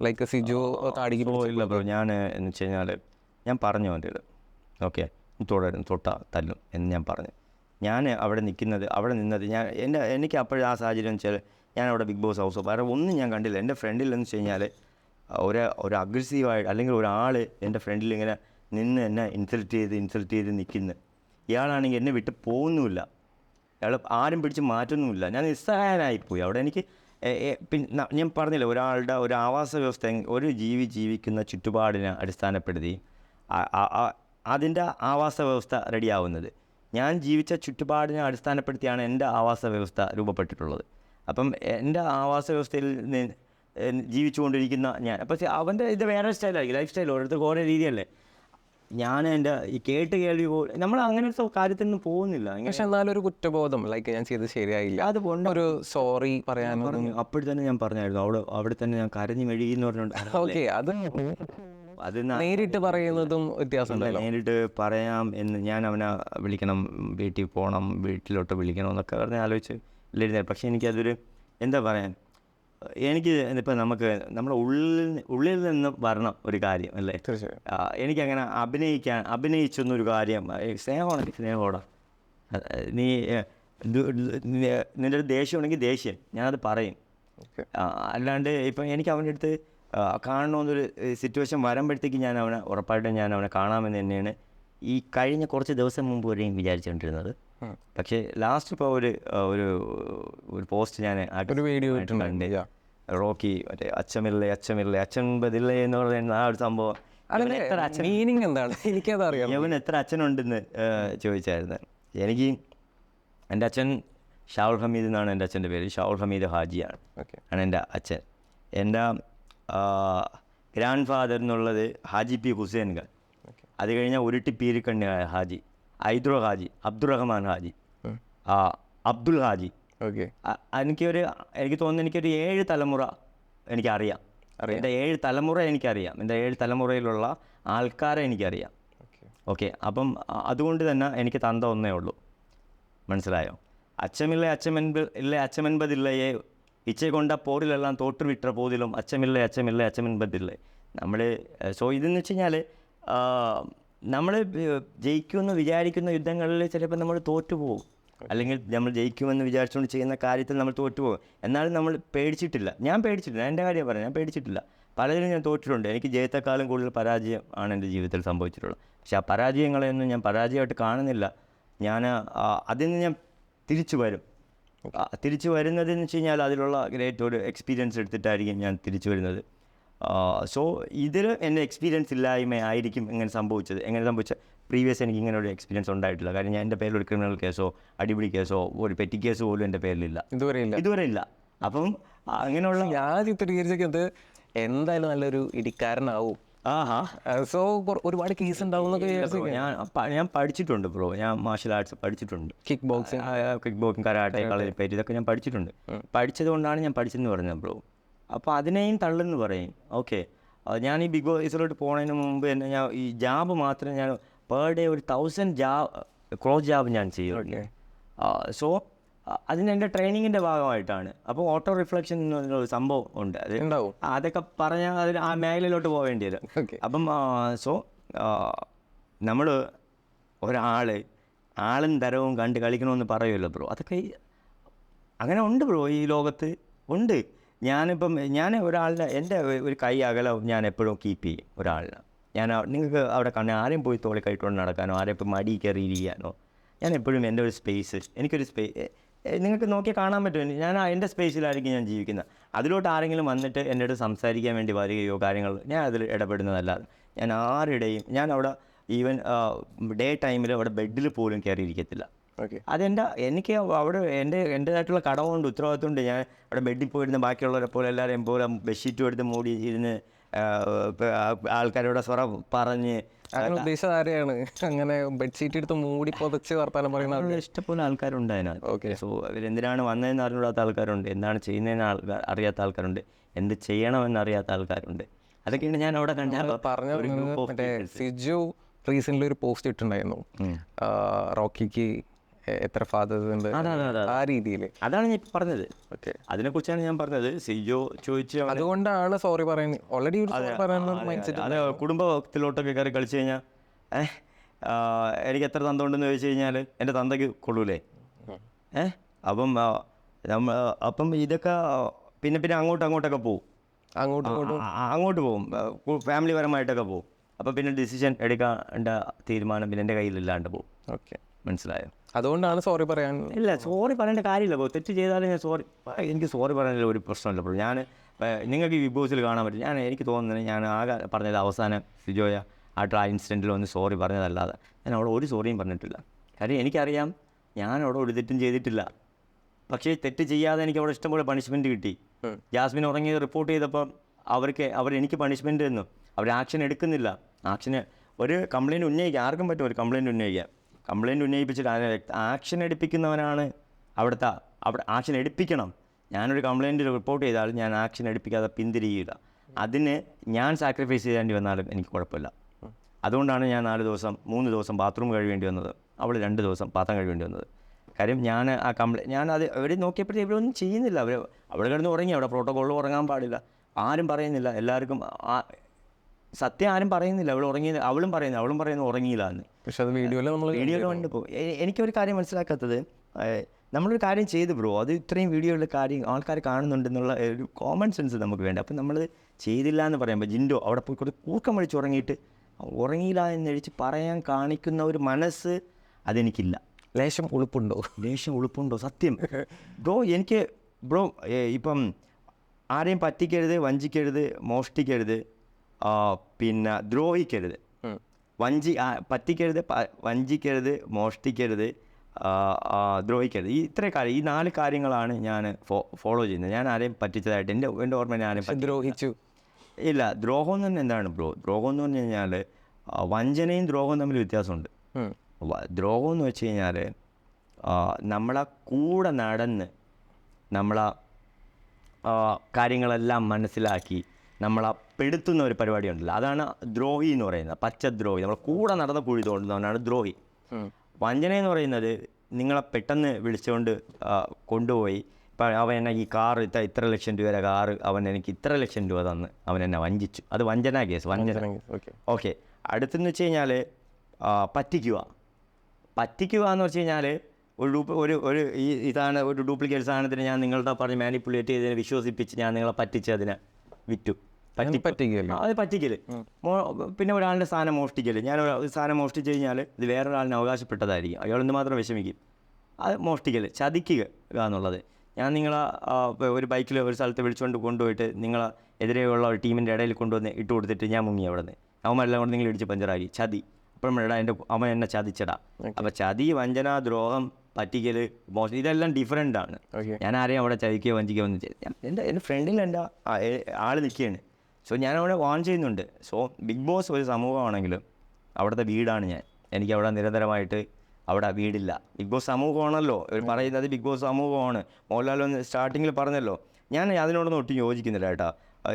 ലൈക്ക് സിജോ താടിക്ക് ഇല്ല ബ്രോ. ഞാൻ എന്ന് വെച്ച് കഴിഞ്ഞാൽ ഞാൻ പറഞ്ഞു അവൻ്റെ ഇത് ഓക്കെ തൊട്ടാ തല്ലും എന്ന് ഞാൻ പറഞ്ഞു. ഞാൻ അവിടെ നിന്നത് എനിക്ക് അപ്പോഴും ആ സാഹചര്യം എന്ന് വെച്ചാൽ ഞാൻ അവിടെ ബിഗ് ബോസ് ഹൗസോ വേറെ ഒന്നും ഞാൻ കണ്ടില്ല. എൻ്റെ ഫ്രണ്ടിൽ എന്ന് വെച്ച് കഴിഞ്ഞാൽ ഒരു അഗ്രസീവായിട്ട് അല്ലെങ്കിൽ ഒരാൾ എൻ്റെ ഫ്രണ്ടിൽ ഇങ്ങനെ നിന്ന് എന്നെ ഇൻസൾട്ട് ചെയ്ത് നിൽക്കുന്നു. ഇയാളാണെങ്കിൽ എന്നെ വിട്ട് പോകുന്നുമില്ല. അയാൾ ആരും പിടിച്ച് മാറ്റൊന്നുമില്ല. ഞാൻ നിസ്സഹായനായിപ്പോയി അവിടെ. എനിക്ക് പിന്നെ ഞാൻ പറഞ്ഞില്ല, ഒരാളുടെ ഒരു ആവാസ വ്യവസ്ഥ, ഒരു ജീവിക്കുന്ന ചുറ്റുപാടിനെ അടിസ്ഥാനപ്പെടുത്തി അതിൻ്റെ ആവാസ വ്യവസ്ഥ റെഡിയാവുന്നത്. ഞാൻ ജീവിച്ച ചുറ്റുപാടിനെ അടിസ്ഥാനപ്പെടുത്തിയാണ് എൻ്റെ ആവാസ വ്യവസ്ഥ രൂപപ്പെട്ടിട്ടുള്ളത്. അപ്പം എൻ്റെ ആവാസ വ്യവസ്ഥയിൽ ജീവിച്ചുകൊണ്ടിരിക്കുന്ന ഞാൻ, പക്ഷേ അവൻ്റെ ഇത് വേറെ സ്റ്റൈലായിരിക്കും, ലൈഫ് സ്റ്റൈൽ ഓരോരുത്തർക്ക് ഓരോ രീതിയല്ലേ. ഞാൻ എൻ്റെ ഈ കേൾവി നമ്മൾ അങ്ങനത്തെ കാര്യത്തിനൊന്നും പോകുന്നില്ല. പക്ഷെ എന്നാലും ഒരു കുറ്റബോധം, ലൈക്ക് ഞാൻ ചെയ്തത് ശരിയായില്ല, അതുകൊണ്ട് ഒരു സോറി പറയാനൊന്നും. അപ്പോൾ തന്നെ ഞാൻ പറഞ്ഞായിരുന്നു, അവിടെ തന്നെ ഞാൻ കരഞ്ഞു മെഴുകിന്ന് പറഞ്ഞുകൊണ്ട്. ഓക്കെ, അത് നേരിട്ട് പറയുന്നതും വ്യത്യാസമുണ്ടല്ലോ. നേരിട്ട് പറയാം എന്ന് ഞാൻ അവനെ വിളിക്കണം, വീട്ടിൽ പോകണം, വീട്ടിലോട്ട് വിളിക്കണം എന്നൊക്കെ പറഞ്ഞ് ആലോചിച്ച് ഇല്ലായിരുന്നു. പക്ഷേ എനിക്കതൊരു എന്താ പറയാൻ, എനിക്ക് ഇപ്പം നമുക്ക് നമ്മുടെ ഉള്ളിൽ നിന്നും വരണം ഒരു കാര്യം അല്ലേ. തീർച്ചയായും എനിക്കങ്ങനെ അഭിനയിച്ചൊന്നൊരു കാര്യം, സ്നേഹമാണ്. നീ നിൻ്റെ ദേഷ്യം ഉണ്ടെങ്കിൽ ദേഷ്യം ഞാനത് പറയും. അല്ലാണ്ട് ഇപ്പം എനിക്ക് അവൻ്റെ അടുത്ത് കാണണമെന്നൊരു സിറ്റുവേഷൻ വരുമ്പോഴത്തേക്ക് ഉറപ്പായിട്ടും ഞാൻ അവനെ കാണാമെന്ന് തന്നെയാണ് ഈ കഴിഞ്ഞ കുറച്ച് ദിവസം മുമ്പ് വരെയും വിചാരിച്ചുകൊണ്ടിരുന്നത്. പക്ഷേ ലാസ്റ്റ് ഇപ്പോൾ ഒരു പോസ്റ്റ് ഞാൻ ഒരു വീഡിയോ റോക്കി മറ്റേ അച്ഛൻപതില്ലേ എന്ന് പറയുന്ന ആ ഒരു സംഭവം, മീനിങ് എന്താണ് എനിക്കതറിയാം. അവൻ എത്ര അച്ഛനുണ്ടെന്ന് ചോദിച്ചായിരുന്നു. എനിക്ക് എൻ്റെ അച്ഛൻ ഷാവുൽ ഹമീദ് എന്നാണ് എൻ്റെ അച്ഛൻ്റെ പേര്. ഷാവുൽ ഹമീദ് ഹാജിയാണ് ആണ് എൻ്റെ അച്ഛൻ. എൻ്റെ ഗ്രാൻഡ് ഫാദർ എന്നുള്ളത് ഹാജി പി ഹുസൈൻ ഖാൻ. അത് കഴിഞ്ഞാൽ ഉരുട്ടി പീരിക്കണ്ണി ഹാജി, ഐദ്രോ ഹാജി, അബ്ദുറഹ്മാൻ ഹാജി, അബ്ദുൽ ഹാജി. എനിക്ക് തോന്നുന്നു എനിക്കൊരു 7 തലമുറ എനിക്കറിയാം. എൻ്റെ 7 തലമുറ എനിക്കറിയാം. എൻ്റെ 7 തലമുറയിലുള്ള ആൾക്കാരെ എനിക്കറിയാം. ഓക്കെ, അപ്പം അതുകൊണ്ട് തന്നെ എനിക്ക് തന്ത ഒന്നേ ഉള്ളൂ. മനസ്സിലായോ? അച്ചമെൻപതില്ലയെ ഇച്ചെ കൊണ്ട പോറിലെല്ലാം തോട്ടുവിട്ട പോതിലും അച്ചമെൻപതില്ലേ. നമ്മൾ ഇതെന്ന് വെച്ച് കഴിഞ്ഞാൽ നമ്മൾ ജയിക്കുമെന്ന് വിചാരിക്കുന്ന യുദ്ധങ്ങളിൽ ചിലപ്പോൾ നമ്മൾ തോറ്റുപോകും, അല്ലെങ്കിൽ നമ്മൾ ജയിക്കുമെന്ന് വിചാരിച്ചുകൊണ്ട് ചെയ്യുന്ന കാര്യത്തിൽ നമ്മൾ തോറ്റുപോകും. എന്നാലും നമ്മൾ പേടിച്ചിട്ടില്ല. ഞാൻ പേടിച്ചിട്ടില്ല, എൻ്റെ കാര്യം പറയാം, ഞാൻ പേടിച്ചിട്ടില്ല. പലതിലും ഞാൻ തോറ്റിട്ടുണ്ട്. എനിക്ക് ജയത്തെക്കാളും കൂടുതൽ പരാജയം ആണ് എൻ്റെ ജീവിതത്തിൽ സംഭവിച്ചിട്ടുള്ളത്. പക്ഷേ ആ പരാജയങ്ങളെയൊന്നും ഞാൻ പരാജയമായിട്ട് കാണുന്നില്ല. അതിൽ നിന്ന് ഞാൻ തിരിച്ചു വരുന്നതെന്ന് വെച്ച് കഴിഞ്ഞാൽ അതിലുള്ള ഗ്രേറ്റ് ഒരു എക്സ്പീരിയൻസ് എടുത്തിട്ടായിരിക്കും ഞാൻ തിരിച്ചു വരുന്നത്. സോ ഇതിൽ എൻ്റെ എക്സ്പീരിയൻസ് ഇല്ലായ്മ ആയിരിക്കും എങ്ങനെ സംഭവിച്ച പ്രീവിയസ് എനിക്ക് ഇങ്ങനെ ഒരു എക്സ്പീരിയൻസ് ഉണ്ടായിട്ടില്ല. കാര്യം ഞാൻ എൻ്റെ പേരിൽ ഒരു ക്രിമിനൽ കേസോ അടിപിടി കേസോ ഒരു പെറ്റി കേസ് പോലും എൻ്റെ പേരിലില്ല, ഇതുവരെ ഇല്ല. അപ്പം അങ്ങനെയുള്ള ഞാൻ ചിത്രീകരിച്ചത് എന്തായാലും നല്ലൊരു ഇടിക്കാരനാവും. സോ ഒരുപാട് കേസ് ഉണ്ടാവും ഞാൻ പഠിച്ചിട്ടുണ്ട് ബ്രോ. ഞാൻ മാർഷൽ ആർട്സ് പഠിച്ചിട്ടുണ്ട്, കിക്ക് ബോക്സിങ്, കരാട്ടെ, കളരിപ്പയറ്റ്, ഇതൊക്കെ ഞാൻ പഠിച്ചിട്ടുണ്ട്. പഠിച്ചത് കൊണ്ടാണ് ഞാൻ പഠിച്ചെന്ന് പറഞ്ഞത് ബ്രോ. അപ്പോൾ അതിനെയും തള്ളെന്ന് പറയും. ഓക്കെ, ഞാൻ ഈ ബിഗ് ബോസിലോട്ട് പോകുന്നതിന് മുമ്പ് തന്നെ ഞാൻ ഈ ജാബ് മാത്രം ഞാൻ പെർ ഡേ ഒരു 1000 ക്രോസ് ജാബ് ഞാൻ ചെയ്യുന്നുണ്ട്. സോ അതിന് എൻ്റെ ട്രെയിനിങ്ങിൻ്റെ ഭാഗമായിട്ടാണ്. അപ്പോൾ ഓട്ടോ റിഫ്ലക്ഷൻ എന്ന് പറഞ്ഞൊരു സംഭവം ഉണ്ട്. അത് അതൊക്കെ പറഞ്ഞാൽ അതിന് ആ മേഖലയിലോട്ട് പോകേണ്ടി വരും. അപ്പം സോ നമ്മൾ ആളും തരവും കണ്ട് കളിക്കണമെന്ന് പറയുമല്ലോ ബ്രോ. അതൊക്കെ അങ്ങനെ ഉണ്ട് ബ്രോ, ഈ ലോകത്ത് ഉണ്ട്. ഞാൻ ഒരാളിനെ എൻ്റെ ഒരു കൈ അകലം ഞാൻ എപ്പോഴും കീപ്പ് ചെയ്യും ഒരാളിനെ. നിങ്ങൾക്ക് അവിടെ ആരെയും പോയി തോളി കൈട്ടുകൊണ്ട് നടക്കാനോ ആരെയും ഇപ്പോൾ മടി കയറിയിരിക്കാനോ, ഞാൻ എപ്പോഴും എൻ്റെ ഒരു സ്പേസ്, എനിക്കൊരു നിങ്ങൾക്ക് നോക്കിയാൽ കാണാൻ പറ്റും. ഞാൻ എൻ്റെ സ്പേസിലായിരിക്കും ഞാൻ ജീവിക്കുന്നത്. അതിലോട്ട് ആരെങ്കിലും വന്നിട്ട് എൻ്റെ അടുത്ത് സംസാരിക്കാൻ വേണ്ടി വരികയോ കാര്യങ്ങൾ, ഞാൻ അതിൽ ഇടപെടുന്നതല്ലാതെ ഞാൻ ആരുടെയും ഞാൻ അവിടെ ഈവൻ ഡേ ടൈമിൽ അവിടെ ബെഡിൽ പോലും കയറിയിരിക്കത്തില്ല. എനിക്ക് അവിടെ എൻ്റേതായിട്ടുള്ള കടമുണ്ട്, ഉത്തരവാദിത്തമുണ്ട്. ഞാൻ അവിടെ ബെഡിൽ പോയിരുന്ന ബാക്കിയുള്ളവരെ പോലെ എല്ലാവരെയും പോലെ ബെഡ്ഷീറ്റും എടുത്ത് മൂടി ഇരുന്ന് ആൾക്കാരോട് സ്വറ പറഞ്ഞ് ഉദ്ദേശിച്ചത് ആരെയാണ് അങ്ങനെ ബെഡ്ഷീറ്റ് എടുത്ത് മൂടി പൊതച്ച് വർത്താനം പറയുന്ന ഇഷ്ടംപോലെ ആൾക്കാരുണ്ട് അതിനകത്ത്. ഓക്കെ, സോ അവരെന്തിനാണ് വന്നതെന്ന് അറിഞ്ഞൂടാത്ത ആൾക്കാരുണ്ട്, എന്താണ് ചെയ്യുന്നതെന്ന് അറിയാത്ത ആൾക്കാരുണ്ട്, എന്ത് ചെയ്യണമെന്ന് അറിയാത്ത ആൾക്കാരുണ്ട്. അതൊക്കെയാണ് ഞാൻ അവിടെ പറഞ്ഞ. സിജു റീസെൻ്റ്ലി ഒരു പോസ്റ്റ് ഇട്ടുണ്ടായിരുന്നു, റോക്കിക്ക് എത്ര ഫാദേഴ്സ് ഉണ്ട് ആ രീതിയിൽ. അതാണ് ഞാൻ പറഞ്ഞത്. ഓക്കെ, അതിനെക്കുറിച്ചാണ് ഞാൻ പറഞ്ഞത്. സിജോ ചോദിച്ചു, അതുകൊണ്ടാണ് സോറി പറയുന്നത്. ഓൾറെഡി കുടുംബത്തിലോട്ടൊക്കെ കയറി കളിച്ചു കഴിഞ്ഞാൽ എനിക്ക് എത്ര തന്ത ഉണ്ടെന്ന് ചോദിച്ചു കഴിഞ്ഞാൽ എൻ്റെ തന്തയ്ക്ക് കൊള്ളൂലേ. അപ്പം ഇതൊക്കെ പിന്നെ അങ്ങോട്ടൊക്കെ പോകും, അങ്ങോട്ട് പോകും, ഫാമിലി പരമായിട്ടൊക്കെ പോകും. അപ്പം പിന്നെ ഡിസിഷൻ എടുക്കേണ്ട തീരുമാനം പിന്നെ എൻ്റെ കയ്യിലില്ലാണ്ട് പോകും. ഓക്കെ, മനസ്സിലായോ? അതുകൊണ്ടാണ് സോറി പറയാൻ. ഇല്ല, സോറി പറയേണ്ട കാര്യമില്ല ബ്രോ. തെറ്റ് ചെയ്താലും ഞാൻ സോറി, എനിക്ക് സോറി പറയാനുള്ള ഒരു പ്രശ്നമില്ല ബ്രോ. ഞാൻ നിങ്ങൾക്ക് ഈ ബിഗ് ബോസിൽ കാണാൻ പറ്റും, എനിക്ക് തോന്നുന്നത് ഞാൻ ആകെ പറഞ്ഞത് അവസാനം സിജോയ ആ ഇൻസിഡൻറ്റിൽ ഒന്ന് സോറി പറഞ്ഞതല്ലാതെ ഞാൻ അവിടെ ഒരു സോറിയും പറഞ്ഞിട്ടില്ല. കാര്യം എനിക്കറിയാം ഞാൻ അവിടെ ഒരു തെറ്റും ചെയ്തിട്ടില്ല. പക്ഷേ തെറ്റ് ചെയ്യാതെ എനിക്ക് അവിടെ ഇഷ്ടംപോലെ പണിഷ്മെൻറ്റ് കിട്ടി. ജാസ്മിൻ ഉറങ്ങി റിപ്പോർട്ട് ചെയ്തപ്പോൾ അവരെനിക്ക് പണിഷ്മെൻറ്റ് തന്നു. അവർ ആക്ഷൻ എടുക്കുന്നില്ല. ഒരു കംപ്ലയിൻറ്റ് ഉന്നയിക്കുക, ആർക്കും പറ്റും ഒരു കംപ്ലയിൻറ്റ് ഉന്നയിക്കാം. കംപ്ലയിൻറ്റ് ഉന്നയിപ്പിച്ചിട്ട് ആക്ഷൻ എടുപ്പിക്കുന്നവനാണ് അവിടെ ആക്ഷൻ എടുപ്പിക്കണം. ഞാനൊരു കംപ്ലയിൻറ്റ് റിപ്പോർട്ട് ചെയ്താൽ ഞാൻ ആക്ഷൻ എടുപ്പിക്കാതെ പിന്തിരിയില്ല. അതിന് ഞാൻ സാക്രിഫൈസ് ചെയ്യേണ്ടി വന്നാലും എനിക്ക് കുഴപ്പമില്ല. അതുകൊണ്ടാണ് ഞാൻ 3 ദിവസം ബാത്റൂം കഴിവേണ്ടി വന്നത്, അവൾ 2 ദിവസം പാത്രം കഴിവേണ്ടി വന്നത്. കാര്യം ഞാൻ ഞാനത് അവർ നോക്കിയപ്പോഴേ ഇവരൊന്നും ചെയ്യുന്നില്ല. അവിടെ കിടന്ന് ഉറങ്ങി. അവിടെ പ്രോട്ടോക്കോളിൽ ഉറങ്ങാൻ പാടില്ല, ആരും പറയുന്നില്ല. എല്ലാവർക്കും സത്യം ആരും പറയുന്നില്ല. അവളും പറയുന്നു ഉറങ്ങിയില്ല എന്ന്. പക്ഷെ അത് വീഡിയോയിൽ കണ്ടപ്പോൾ എനിക്കൊരു കാര്യം മനസ്സിലാക്കാത്തത്, നമ്മളൊരു കാര്യം ചെയ്തു ബ്രോ, അത് ഇത്രയും വീഡിയോയിലുള്ള കാര്യം ആൾക്കാർ കാണുന്നുണ്ടെന്നുള്ള ഒരു കോമൺ സെൻസ് നമുക്ക് വേണ്ട. അപ്പം നമ്മൾ ചെയ്തില്ല എന്ന് പറയുമ്പോൾ ജിൻഡോ അവിടെ പോയി കുറച്ച് കൂക്കം വിളിച്ച് ഉറങ്ങിയില്ല എന്നഴിച്ച് പറയാൻ കാണിക്കുന്ന ഒരു മനസ്സ് അതെനിക്കില്ല. ലേശം ഉളുപ്പുണ്ടോ സത്യം ബ്രോ. ബ്രോ ഇപ്പം ആരെയും പറ്റിക്കരുത്, വഞ്ചിക്കരുത്, മോഷ്ടിക്കരുത്, പിന്നെ ദ്രോഹിക്കരുത്. പറ്റിക്കരുത്, വഞ്ചിക്കരുത്, മോഷ്ടിക്കരുത്, ദ്രോഹിക്കരുത്. ഈ 4 കാര്യങ്ങളാണ് ഞാൻ ഫോളോ ചെയ്യുന്നത്. ഞാൻ ആരെയും പറ്റിച്ചതായിട്ട് എൻ്റെ ഓർമ്മ ഞാൻ ദ്രോഹിച്ചു ഇല്ല. ദ്രോഹം എന്ന് പറഞ്ഞാൽ എന്താണ് ബ്രോ? ദ്രോഹം എന്ന് പറഞ്ഞു കഴിഞ്ഞാൽ വഞ്ചനയും ദ്രോഹവും തമ്മിൽ വ്യത്യാസമുണ്ട്. ദ്രോഹം എന്ന് വെച്ച് കഴിഞ്ഞാൽ നമ്മളെ കൂടെ നടന്ന് നമ്മളെ കാര്യങ്ങളെല്ലാം മനസ്സിലാക്കി നമ്മളെ പെടുത്തുന്ന ഒരു പരിപാടി ഉണ്ടല്ലോ, അതാണ് ദ്രോഹി എന്ന് പറയുന്നത്. പച്ചദ്രോഹി, നമ്മളെ കൂടെ നടന്ന കുഴി തോണ്ടുന്നവനാണ് ദ്രോഹി. വഞ്ചന എന്ന് പറയുന്നത് നിങ്ങളെ പെട്ടെന്ന് വിളിച്ചുകൊണ്ട് കൊണ്ടുപോയി, ഇപ്പം അവൻ എന്നെ ഈ കാറ് ഇത്ര ലക്ഷം രൂപയുടെ കാറ് അവൻ എനിക്ക് ഇത്ര ലക്ഷം രൂപ തന്ന് അവൻ എന്നെ വഞ്ചിച്ചു. അത് വഞ്ചന കേസ്. ഓക്കെ. അടുത്തെന്ന് വെച്ച് കഴിഞ്ഞാൽ പറ്റിക്കുക എന്ന് വെച്ച് കഴിഞ്ഞാൽ ഇതാണ് ഒരു ഡ്യൂപ്ലിക്കേറ്റ് സാധനത്തിന് ഞാൻ നിങ്ങളുടെ പറഞ്ഞ് മാനിപ്പുലേറ്റ് ചെയ്തതിനെ വിശ്വസിപ്പിച്ച് ഞാൻ നിങ്ങളെ പറ്റിച്ച് അതിനെ വിറ്റു. അത് പറ്റിക്കൽ. പിന്നെ ഒരാളുടെ സാധനം മോഷ്ടിക്കൽ. ഞാൻ ഒരു സാധനം മോഷ്ടിച്ച് കഴിഞ്ഞാൽ ഇത് വേറൊരാളിന് അവകാശപ്പെട്ടതായിരിക്കും, അയാളെന്ത് മാത്രം വിഷമിക്കും. അത് മോഷ്ടിക്കൽ. ചതിക്കുക എന്നുള്ളത്, ഞാൻ നിങ്ങളെ ഒരു ബൈക്കിൽ ഒരു സ്ഥലത്ത് കൊണ്ടുപോയിട്ട് നിങ്ങളെ എതിരെയുള്ള ഒരു ടീമിൻ്റെ ഇടയിൽ കൊണ്ടുവന്ന് ഇട്ട് കൊടുത്തിട്ട് ഞാൻ മുങ്ങി അവിടെ നിന്ന്, അവന്മാരെല്ലാം കൊണ്ട് നിങ്ങൾ ഇടിച്ച് പഞ്ചറാക്കി. ചതി. അപ്പം അവൻ എന്നെ ചതിച്ചടാ. അപ്പം ചതി, വഞ്ചന, ദ്രോഹം, പറ്റിക്കൽ, മോശം, ഇതെല്ലാം ഡിഫറെൻ്റ് ആണ്. ഞാൻ ആരെയും അവിടെ ചതിക്കുകയോ വഞ്ചിക്കുകയോ ഒന്നും ചെയ്ത് എൻ്റെ ഫ്രണ്ടിൽ എൻ്റെ ആൾ നിൽക്കുകയാണ്. സോ ഞാൻ അവിടെ വാൺ ചെയ്യുന്നുണ്ട്. സോ ബിഗ് ബോസ് ഒരു സമൂഹമാണെങ്കിലും അവിടുത്തെ വീടാണ് ഞാൻ. എനിക്ക് അവിടെ നിരന്തരമായിട്ട് അവിടെ വീടില്ല. ബിഗ് ബോസ് സമൂഹമാണല്ലോ പറയുന്നത്, ബിഗ് ബോസ് സമൂഹമാണ്. മോഹൻലാൽ സ്റ്റാർട്ടിങ്ങിൽ പറഞ്ഞല്ലോ. ഞാൻ അതിനോടൊന്നും ഒട്ടും യോജിക്കുന്നില്ല കേട്ടോ.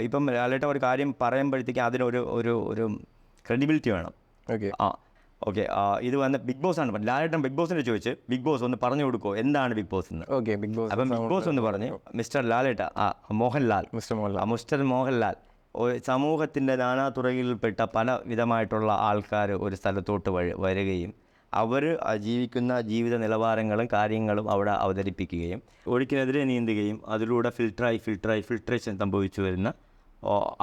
ഇപ്പം ലാലേട്ടൻ ഒരു കാര്യം പറയുമ്പോഴത്തേക്ക് അതിനൊരു ക്രെഡിബിലിറ്റി വേണം. ഓക്കെ. ഇത് വന്ന് ബിഗ് ബോസ് ആണ്. ലാലേട്ടൻ ബിഗ് ബോസിനെ ചോദിച്ച് ബിഗ് ബോസ് ഒന്ന് പറഞ്ഞു കൊടുക്കുമോ എന്താണ് ബിഗ് ബോസ് എന്ന്. അപ്പം ബിഗ് ബോസ് ഒന്ന് പറഞ്ഞ് മിസ്റ്റർ ലാലേട്ട മിസ്റ്റർ മോഹൻലാൽ സമൂഹത്തിൻ്റെ നാനാതുറകളിൽപ്പെട്ട പല വിധമായിട്ടുള്ള ആൾക്കാർ ഒരു സ്ഥലത്തോട്ട് വരികയും അവർ ജീവിക്കുന്ന ജീവിത നിലവാരങ്ങളും കാര്യങ്ങളും അവിടെ അവതരിപ്പിക്കുകയും ഒഴുക്കിനെതിരെ നീന്തുകയും അതിലൂടെ ഫിൽട്രേഷൻ സംഭവിച്ചു വരുന്ന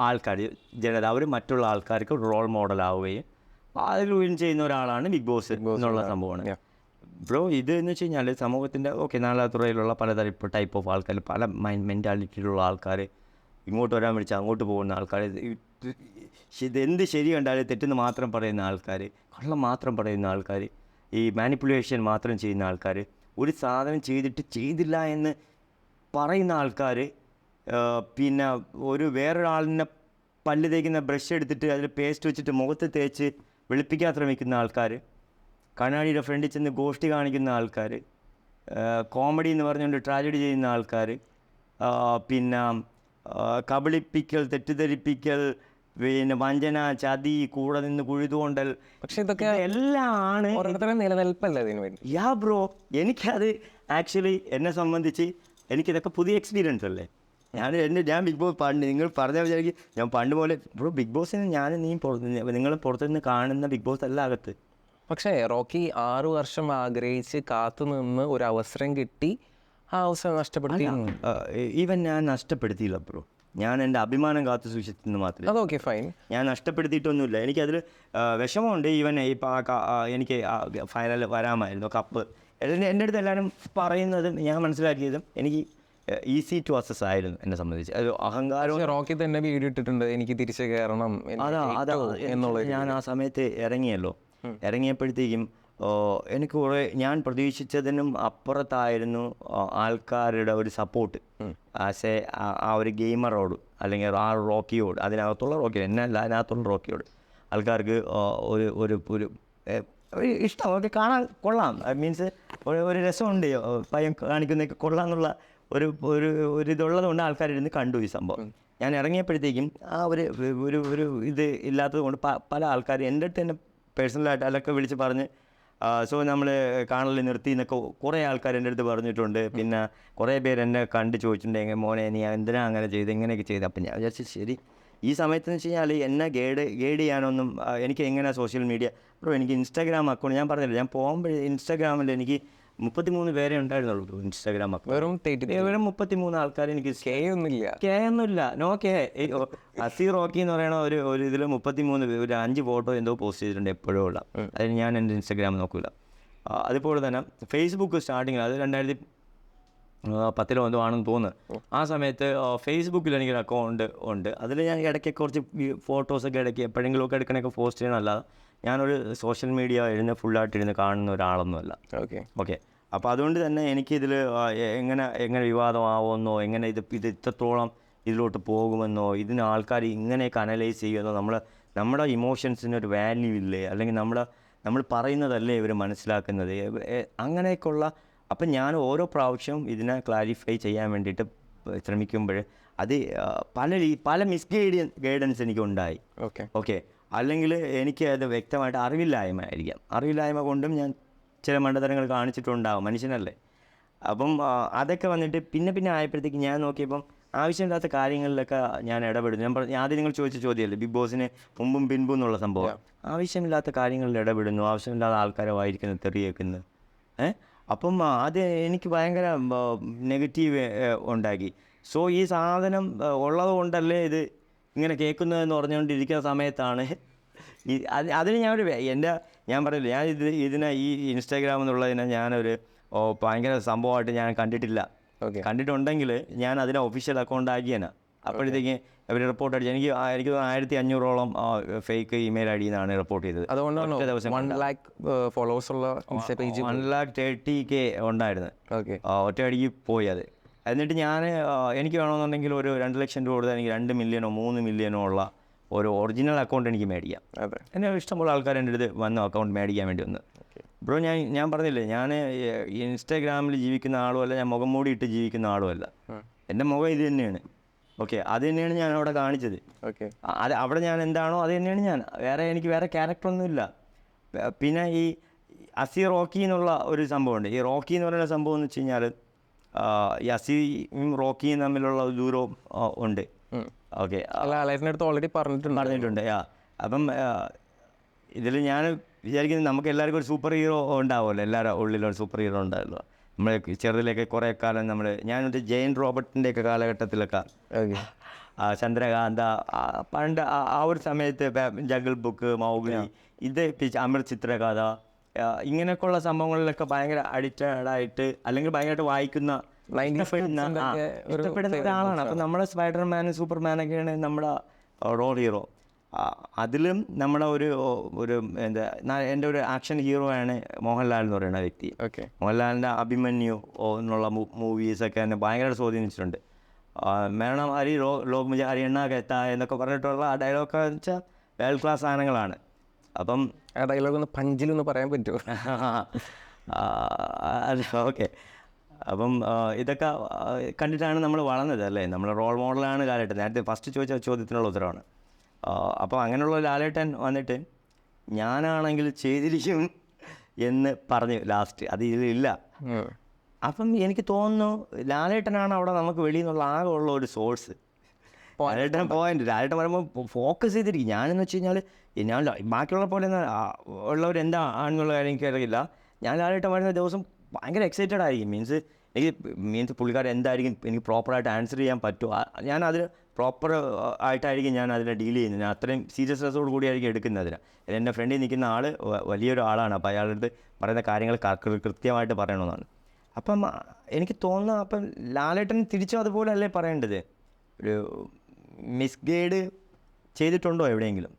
ആൾക്കാർ, ജനത, അവർ മറ്റുള്ള ആൾക്കാർക്ക് റോൾ മോഡലാവുകയും അതിൽ വിൻ ചെയ്യുന്ന ഒരാളാണ് ബിഗ് ബോസ് എന്നുള്ള സംഭവമാണ് ബ്രോ. ഇത് എന്ന് വെച്ച് കഴിഞ്ഞാൽ സമൂഹത്തിൻ്റെ നാലാതുറയിലുള്ള ടൈപ്പ് ഓഫ് ആൾക്കാർ, പല മെൻറ്റാലിറ്റിയിലുള്ള ആൾക്കാർ, ഇങ്ങോട്ട് വരാൻ വിളിച്ച് അങ്ങോട്ട് പോകുന്ന ആൾക്കാർ, എന്ത് ശരി കണ്ടാലും തെറ്റെന്ന് മാത്രം പറയുന്ന ആൾക്കാർ, കള്ളം മാത്രം പറയുന്ന ആൾക്കാർ, ഈ മാനിപ്പുലേഷൻ മാത്രം ചെയ്യുന്ന ആൾക്കാർ, ഒരു സാധനം ചെയ്തില്ല എന്ന് പറയുന്ന ആൾക്കാർ, പിന്നെ വേറൊരാളിനെ പല്ല് തേക്കുന്ന ബ്രഷ് എടുത്തിട്ട് അതിൽ പേസ്റ്റ് വെച്ചിട്ട് മുഖത്ത് തേച്ച് വെളുപ്പിക്കാൻ ശ്രമിക്കുന്ന ആൾക്കാർ, കണ്ണാടിയുടെ ഫ്രണ്ടിൽ ചെന്ന് ഗോഷ്ടി കാണിക്കുന്ന ആൾക്കാർ, കോമഡി എന്ന് പറഞ്ഞുകൊണ്ട് ട്രാജഡി ചെയ്യുന്ന ആൾക്കാർ, പിന്നെ കബളിപ്പിക്കൽ, തെറ്റിദ്ധരിപ്പിക്കൽ, പിന്നെ വഞ്ചന, ചതി, കൂടെ നിന്ന് കുഴിതുകൊണ്ടൽ, പക്ഷെ ഇതൊക്കെ എല്ലാം ആണ് നിലനിൽപ്പല്ലേ ഇതിന് വേണ്ടി. യാ ബ്രോ, എനിക്കത് ആക്ച്വലി എന്നെ സംബന്ധിച്ച് എനിക്കിതൊക്കെ പുതിയ എക്സ്പീരിയൻസ് അല്ലേ. ഞാൻ ബിഗ് ബോസ് നിങ്ങൾ പറഞ്ഞാൽ വിചാരിക്കും ഞാൻ പണ്ട് പോലെ ബ്രോ. ബിഗ് ബോസിന് നിങ്ങൾ പുറത്തുനിന്ന് കാണുന്ന ബിഗ് ബോസ് അല്ല അകത്ത്. പക്ഷേ റോക്കി 6 വർഷം ആഗ്രഹിച്ച് കാത്തു നിന്ന് ഒരു അവസരം കിട്ടി, ആ അവസരം നഷ്ടപ്പെടുത്തി. ഈവൻ ഞാൻ നഷ്ടപ്പെടുത്തിയില്ല ബ്രോ. ഞാൻ എൻ്റെ അഭിമാനം കാത്തു സൂക്ഷിച്ചെന്ന് മാത്രമേ. അതൊക്കെ ഫൈൻ, ഞാൻ നഷ്ടപ്പെടുത്തിയിട്ടൊന്നുമില്ല. എനിക്കതിൽ വിഷമമുണ്ട്. ഈവൻ ഇപ്പോൾ എനിക്ക് ഫൈനൽ വരാമായിരുന്നു, കപ്പ്. എൻ്റെ അടുത്ത് എല്ലാവരും പറയുന്നതും ഞാൻ മനസ്സിലാക്കിയതും എനിക്ക് ഈസി ടു അസസ് ആയിരുന്നു എന്നെ സംബന്ധിച്ച്. അത് അഹങ്കാരം. റോക്കി തന്നെ വീഡിയോ ഇട്ടിട്ടുണ്ട്, എനിക്ക് തിരിച്ചു കയറണം എന്നുള്ളത്. ഞാൻ ആ സമയത്ത് ഇറങ്ങിയപ്പോഴത്തേക്കും എനിക്ക് കുറേ ഞാൻ പ്രതീക്ഷിച്ചതിനും അപ്പുറത്തായിരുന്നു ആൾക്കാരുടെ ഒരു സപ്പോർട്ട് ആസ് ആ ഒരു ഗെയിമറോട്, അല്ലെങ്കിൽ ആ റോക്കിയോട്, അതിനകത്തുള്ള റോക്കിയോട്, എന്നല്ല അതിനകത്തുള്ള റോക്കിയോട് ആൾക്കാർക്ക് ഒരു ഒരു ഒരു ഇഷ്ടം. ഒക്കെ കാണാൻ കൊള്ളാം, മീൻസ് ഒരു രസമുണ്ട്, പയ്യൻ കാണിക്കുന്നതൊക്കെ കൊള്ളാം എന്നുള്ള ഒരു ഇതുള്ളത് കൊണ്ട് ആൾക്കാരിരുന്ന് കണ്ടു ഈ സംഭവം. ഞാൻ ഇറങ്ങിയപ്പോഴത്തേക്കും ആ ഒരു ഇത് ഇല്ലാത്തത് കൊണ്ട് പല ആൾക്കാർ എൻ്റെ അടുത്ത് തന്നെ പേഴ്സണലായിട്ട് അതൊക്കെ വിളിച്ച് പറഞ്ഞ് സോ നമ്മൾ കാണൽ നിർത്തി എന്നൊക്കെ കുറേ ആൾക്കാർ എൻ്റെ അടുത്ത് പറഞ്ഞിട്ടുണ്ട്. പിന്നെ കുറേ പേര് എന്നെ കണ്ട് ചോദിച്ചിട്ടുണ്ട്, മോനെ നീ എന്തിനാ അങ്ങനെ ചെയ്ത്, ഇങ്ങനെയൊക്കെ ചെയ്ത്. അപ്പം ഞാൻ വിചാരിച്ചു ശരി, ഈ സമയത്തെന്ന് വെച്ച് കഴിഞ്ഞാൽ എന്നെ ഗൈഡ് ചെയ്യാനൊന്നും എനിക്ക് എങ്ങനെ സോഷ്യൽ മീഡിയ എനിക്ക് ഇൻസ്റ്റാഗ്രാം അക്കൗണ്ട് ഞാൻ പറഞ്ഞില്ല, ഞാൻ പോകുമ്പോൾ ഇൻസ്റ്റാഗ്രാമിൽ എനിക്ക് 33 പേരെ ഉണ്ടായിരുന്നുള്ളൂ ഇൻസ്റ്റാഗ്രാം അക്കൗണ്ട്. വെറും 33 ആൾക്കാർ. എനിക്ക് കെ ഒന്നുമില്ല, നോ കെ. അസീർ റോക്കി എന്ന് പറയുന്ന ഒരു ഇതിൽ 33 ഒരു 5 ഫോട്ടോ എന്തോ പോസ്റ്റ് ചെയ്തിട്ടുണ്ട് എപ്പോഴും ഉള്ള. അതിന് ഞാൻ എൻ്റെ ഇൻസ്റ്റാഗ്രാം നോക്കില്ല. അതുപോലെ തന്നെ ഫേസ്ബുക്ക് സ്റ്റാർട്ടിങ്ങിൽ, അത് 2010 എന്തോ ആണെന്ന് തോന്നുന്നു. ആ സമയത്ത് ഫേസ്ബുക്കിൽ എനിക്കൊരു അക്കൗണ്ട് ഉണ്ട്. അതിൽ ഞാൻ ഇടയ്ക്ക് കുറച്ച് ഫോട്ടോസൊക്കെ ഇടയ്ക്ക് എപ്പോഴെങ്കിലുമൊക്കെ എടുക്കണൊക്കെ പോസ്റ്റ് ചെയ്യണമല്ലാതെ ഞാനൊരു സോഷ്യൽ മീഡിയ ഫുള്ളായിട്ടിരുന്ന് കാണുന്ന ഒരാളൊന്നുമല്ല. ഓക്കെ. അപ്പോൾ അതുകൊണ്ട് തന്നെ എനിക്കിതിൽ എങ്ങനെ വിവാദമാവുമെന്നോ, എങ്ങനെ ഇത് ഇത്രത്തോളം ഇതിലോട്ട് പോകുമെന്നോ, ഇതിന് ആൾക്കാർ ഇങ്ങനെയൊക്കെ അനലൈസ് ചെയ്യുമെന്നോ, നമ്മുടെ ഇമോഷൻസിനൊരു വാല്യൂ ഇല്ലേ, അല്ലെങ്കിൽ നമ്മൾ പറയുന്നതല്ലേ ഇവർ മനസ്സിലാക്കുന്നത്, അങ്ങനെയൊക്കെയുള്ള. അപ്പം ഞാൻ ഓരോ പ്രാവശ്യവും ഇതിനെ ക്ലാരിഫൈ ചെയ്യാൻ വേണ്ടിയിട്ട് ശ്രമിക്കുമ്പോൾ അത് പല ഗൈഡൻസ് എനിക്കുണ്ടായി. ഓക്കെ. അല്ലെങ്കിൽ എനിക്ക് അത് വ്യക്തമായിട്ട് അറിവില്ലായ്മ കൊണ്ടും ഞാൻ ചില മണ്ടത്തരങ്ങൾ കാണിച്ചിട്ടുണ്ടാവും, മനുഷ്യനല്ലേ. അപ്പം അതൊക്കെ വന്നിട്ട് പിന്നെ ആയപ്പോഴത്തേക്ക് ഞാൻ നോക്കിയപ്പം ആവശ്യമില്ലാത്ത കാര്യങ്ങളിലൊക്കെ ഞാൻ ഇടപെടുന്നു. ഞാൻ ആദ്യം നിങ്ങൾ ചോദിച്ച ചോദ്യമല്ലേ, ബിഗ് ബോസിന് മുമ്പും പിൻപും എന്നുള്ള സംഭവം. ആവശ്യമില്ലാത്ത കാര്യങ്ങളിൽ ഇടപെടുന്നു, ആവശ്യമില്ലാത്ത ആൾക്കാരെ വായിരിക്കുന്നു, തെറിയേക്കുന്നു. അപ്പം അത് എനിക്ക് ഭയങ്കര നെഗറ്റീവ് ഉണ്ടാക്കി. സോ ഈ സാധനം ഉള്ളത് കൊണ്ടല്ലേ ഇത് ഇങ്ങനെ കേൾക്കുന്നതെന്ന് പറഞ്ഞുകൊണ്ടിരിക്കുന്ന സമയത്താണ് അതിന് ഞാൻ പറയില്ല, ഞാൻ ഇതിനെ ഈ ഇൻസ്റ്റാഗ്രാം എന്നുള്ളതിനെ ഞാനൊരു ഭയങ്കര സംഭവമായിട്ട് ഞാൻ കണ്ടിട്ടില്ല. കണ്ടിട്ടുണ്ടെങ്കിൽ ഞാൻ അതിനെ ഒഫീഷ്യൽ അക്കൗണ്ട് ആക്കിയേനെ. അപ്പോഴത്തേക്ക് അവർ റിപ്പോർട്ട് അടിച്ചു. എനിക്ക് 1500ഓളം ഫേക്ക് ഇമെയിൽ ഐ ഡിന്നാണ് റിപ്പോർട്ട് ചെയ്തത്. അതുകൊണ്ടാണ് 130K ഉണ്ടായിരുന്നു. ഒറ്റയടിക്ക് പോയി അത്. എന്നിട്ട് എനിക്ക് വേണമെന്നുണ്ടെങ്കിൽ ഒരു 2 ലക്ഷം രൂപ കൊടുത്താൽ എനിക്ക് 2 മില്യണോ 3 മില്യണോ ഉള്ള ഒരു ഒറിജിനൽ അക്കൗണ്ട് എനിക്ക് മേടിക്കാം. എന്നെ ഇഷ്ടംപോലെ ആൾക്കാർ എൻ്റെ അടുത്ത് വന്ന അക്കൗണ്ട് മേടിക്കാൻ വേണ്ടി വന്ന്. ബ്രോ ഞാൻ പറഞ്ഞില്ലേ, ഞാൻ ഇൻസ്റ്റാഗ്രാമിൽ ജീവിക്കുന്ന ആളുമല്ല, ഞാൻ മുഖം മൂടി ഇട്ട് ജീവിക്കുന്ന ആളുമല്ല. എൻ്റെ മുഖം ഇത് തന്നെയാണ്. ഓക്കെ. അത് തന്നെയാണ് ഞാൻ അവിടെ കാണിച്ചത്. അവിടെ ഞാൻ എന്താണോ അത് തന്നെയാണ് ഞാൻ. എനിക്ക് വേറെ ക്യാരക്ടറൊന്നുമില്ല. പിന്നെ ഈ അസീർ റോക്കി എന്നുള്ള ഒരു സംഭവമുണ്ട്. ഈ റോക്കി എന്ന് പറയുന്ന സംഭവം എന്ന് വെച്ച് കഴിഞ്ഞാൽ ഈ അസീറും റോക്കിയും തമ്മിലുള്ള ദൂരവും ഉണ്ട്. ഓക്കെ. ഓൾറെഡി പറഞ്ഞിട്ടുണ്ട്. അപ്പം ഇതിൽ ഞാൻ വിചാരിക്കുന്നത് നമുക്ക് എല്ലാവർക്കും ഒരു സൂപ്പർ ഹീറോ ഉണ്ടാവുമല്ലോ, എല്ലാവരുടെ ഉള്ളിലും ഒരു സൂപ്പർ ഹീറോ ഉണ്ടാവുമല്ലോ. നമ്മൾ ചെറുതിലൊക്കെ കുറേ കാലം ഞാനൊരു ജയൻ റോബർട്ടിൻ്റെയൊക്കെ കാലഘട്ടത്തിലൊക്കെ ചന്ദ്രകാന്ത, പണ്ട് ആ ഒരു സമയത്ത് ജംഗിൾ ബുക്ക്, മൗഗ്ലി, ഇത് അമൃത് ചിത്രകഥ, ഇങ്ങനെയൊക്കെയുള്ള സംഭവങ്ങളിലൊക്കെ ഭയങ്കര അഡിക്റ്റഡായിട്ട് അല്ലെങ്കിൽ ഭയങ്കരമായിട്ട് വായിക്കുന്ന ഇഷ്ടപ്പെടുന്ന ഒരാളാണ്. അപ്പം നമ്മുടെ സ്പൈഡർമാനും സൂപ്പർമാനൊക്കെയാണ് നമ്മുടെ റോൾ ഹീറോ. അതിലും നമ്മുടെ ഒരു എൻ്റെ ഒരു ആക്ഷൻ ഹീറോ ആണ് മോഹൻലാൽ എന്ന് പറയുന്ന വ്യക്തി. മോഹൻലാലിൻ്റെ അഭിമന്യു എന്നുള്ള മൂവീസൊക്കെ എന്നെ ഭയങ്കര സ്വാധീനിച്ചിട്ടുണ്ട്. മരണം ഹരി ലോക് മുജെ ഹരിയണ്ണ കെത്ത എന്നൊക്കെ പറഞ്ഞിട്ടുള്ള ആ ഡയലോഗൊക്കെ വെച്ചാൽ വേൾഡ് ക്ലാസ് സാധനങ്ങളാണ്. അപ്പം ആ ഡയലോഗ് ഒന്ന് പഞ്ചിലൊന്ന് പറയാൻ പറ്റുമോ? ഓക്കെ. അപ്പം ഇതൊക്കെ കണ്ടിട്ടാണ് നമ്മൾ വളർന്നത് അല്ലേ, നമ്മുടെ റോൾ മോഡലാണ് ലാലേട്ടൻ. നേരത്തെ ഫസ്റ്റ് ചോദിച്ച ചോദ്യത്തിനുള്ള ഉത്തരവാണ്. അപ്പോൾ അങ്ങനെയുള്ള ലാലേട്ടൻ വന്നിട്ട് ഞാനാണെങ്കിൽ ചെയ്തിരിക്കും എന്ന് പറഞ്ഞു ലാസ്റ്റ്. അത് ഇതിലില്ല. അപ്പം എനിക്ക് തോന്നുന്നു ലാലേട്ടനാണ് അവിടെ നമുക്ക് വെളിയിൽ നിന്നുള്ള ആകെ ഉള്ള ഒരു സോഴ്സ്. ലാലേട്ടൻ ലാലേട്ടൻ പറയുമ്പോൾ ഫോക്കസ് ചെയ്തിരിക്കും. ഞാനെന്ന് വെച്ച് കഴിഞ്ഞാൽ ഞാൻ ബാക്കിയുള്ള പോലെ ഉള്ളവരെന്താ ആണെന്നുള്ള കാര്യം എനിക്കറിയില്ല. ഞാൻ ലാലേട്ടൻ വരുന്ന ദിവസം ഭയങ്കര എക്സൈറ്റഡ് ആയിരിക്കും. മീൻസ് പുള്ളിക്കാരൻ എന്തായിരിക്കും എനിക്ക് പ്രോപ്പറായിട്ട് ആൻസർ ചെയ്യാൻ പറ്റുമോ, ഞാൻ അതിന് പ്രോപ്പർ ആയിട്ടായിരിക്കും ഞാൻ അതിനെ ഡീൽ ചെയ്യുന്നത്. ഞാൻ അത്രയും സീരിയസ്നെസ്സോട് കൂടിയായിരിക്കും എടുക്കുന്നത് അതിന്. എൻ്റെ ഫ്രണ്ടിൽ നിൽക്കുന്ന ആൾ വലിയൊരു ആളാണ്. അപ്പോൾ അയാളുടെ അടുത്ത് പറയുന്ന കാര്യങ്ങൾ കൃത്യമായിട്ട് പറയണമെന്നാണ്. അപ്പം എനിക്ക് തോന്നുന്നു അപ്പം ലാലേട്ടൻ തിരിച്ചും അതുപോലെ അല്ലേ പറയേണ്ടത്. ഒരു മിസ്ഗൈഡ് ചെയ്തിട്ടുണ്ടോ എവിടെയെങ്കിലും?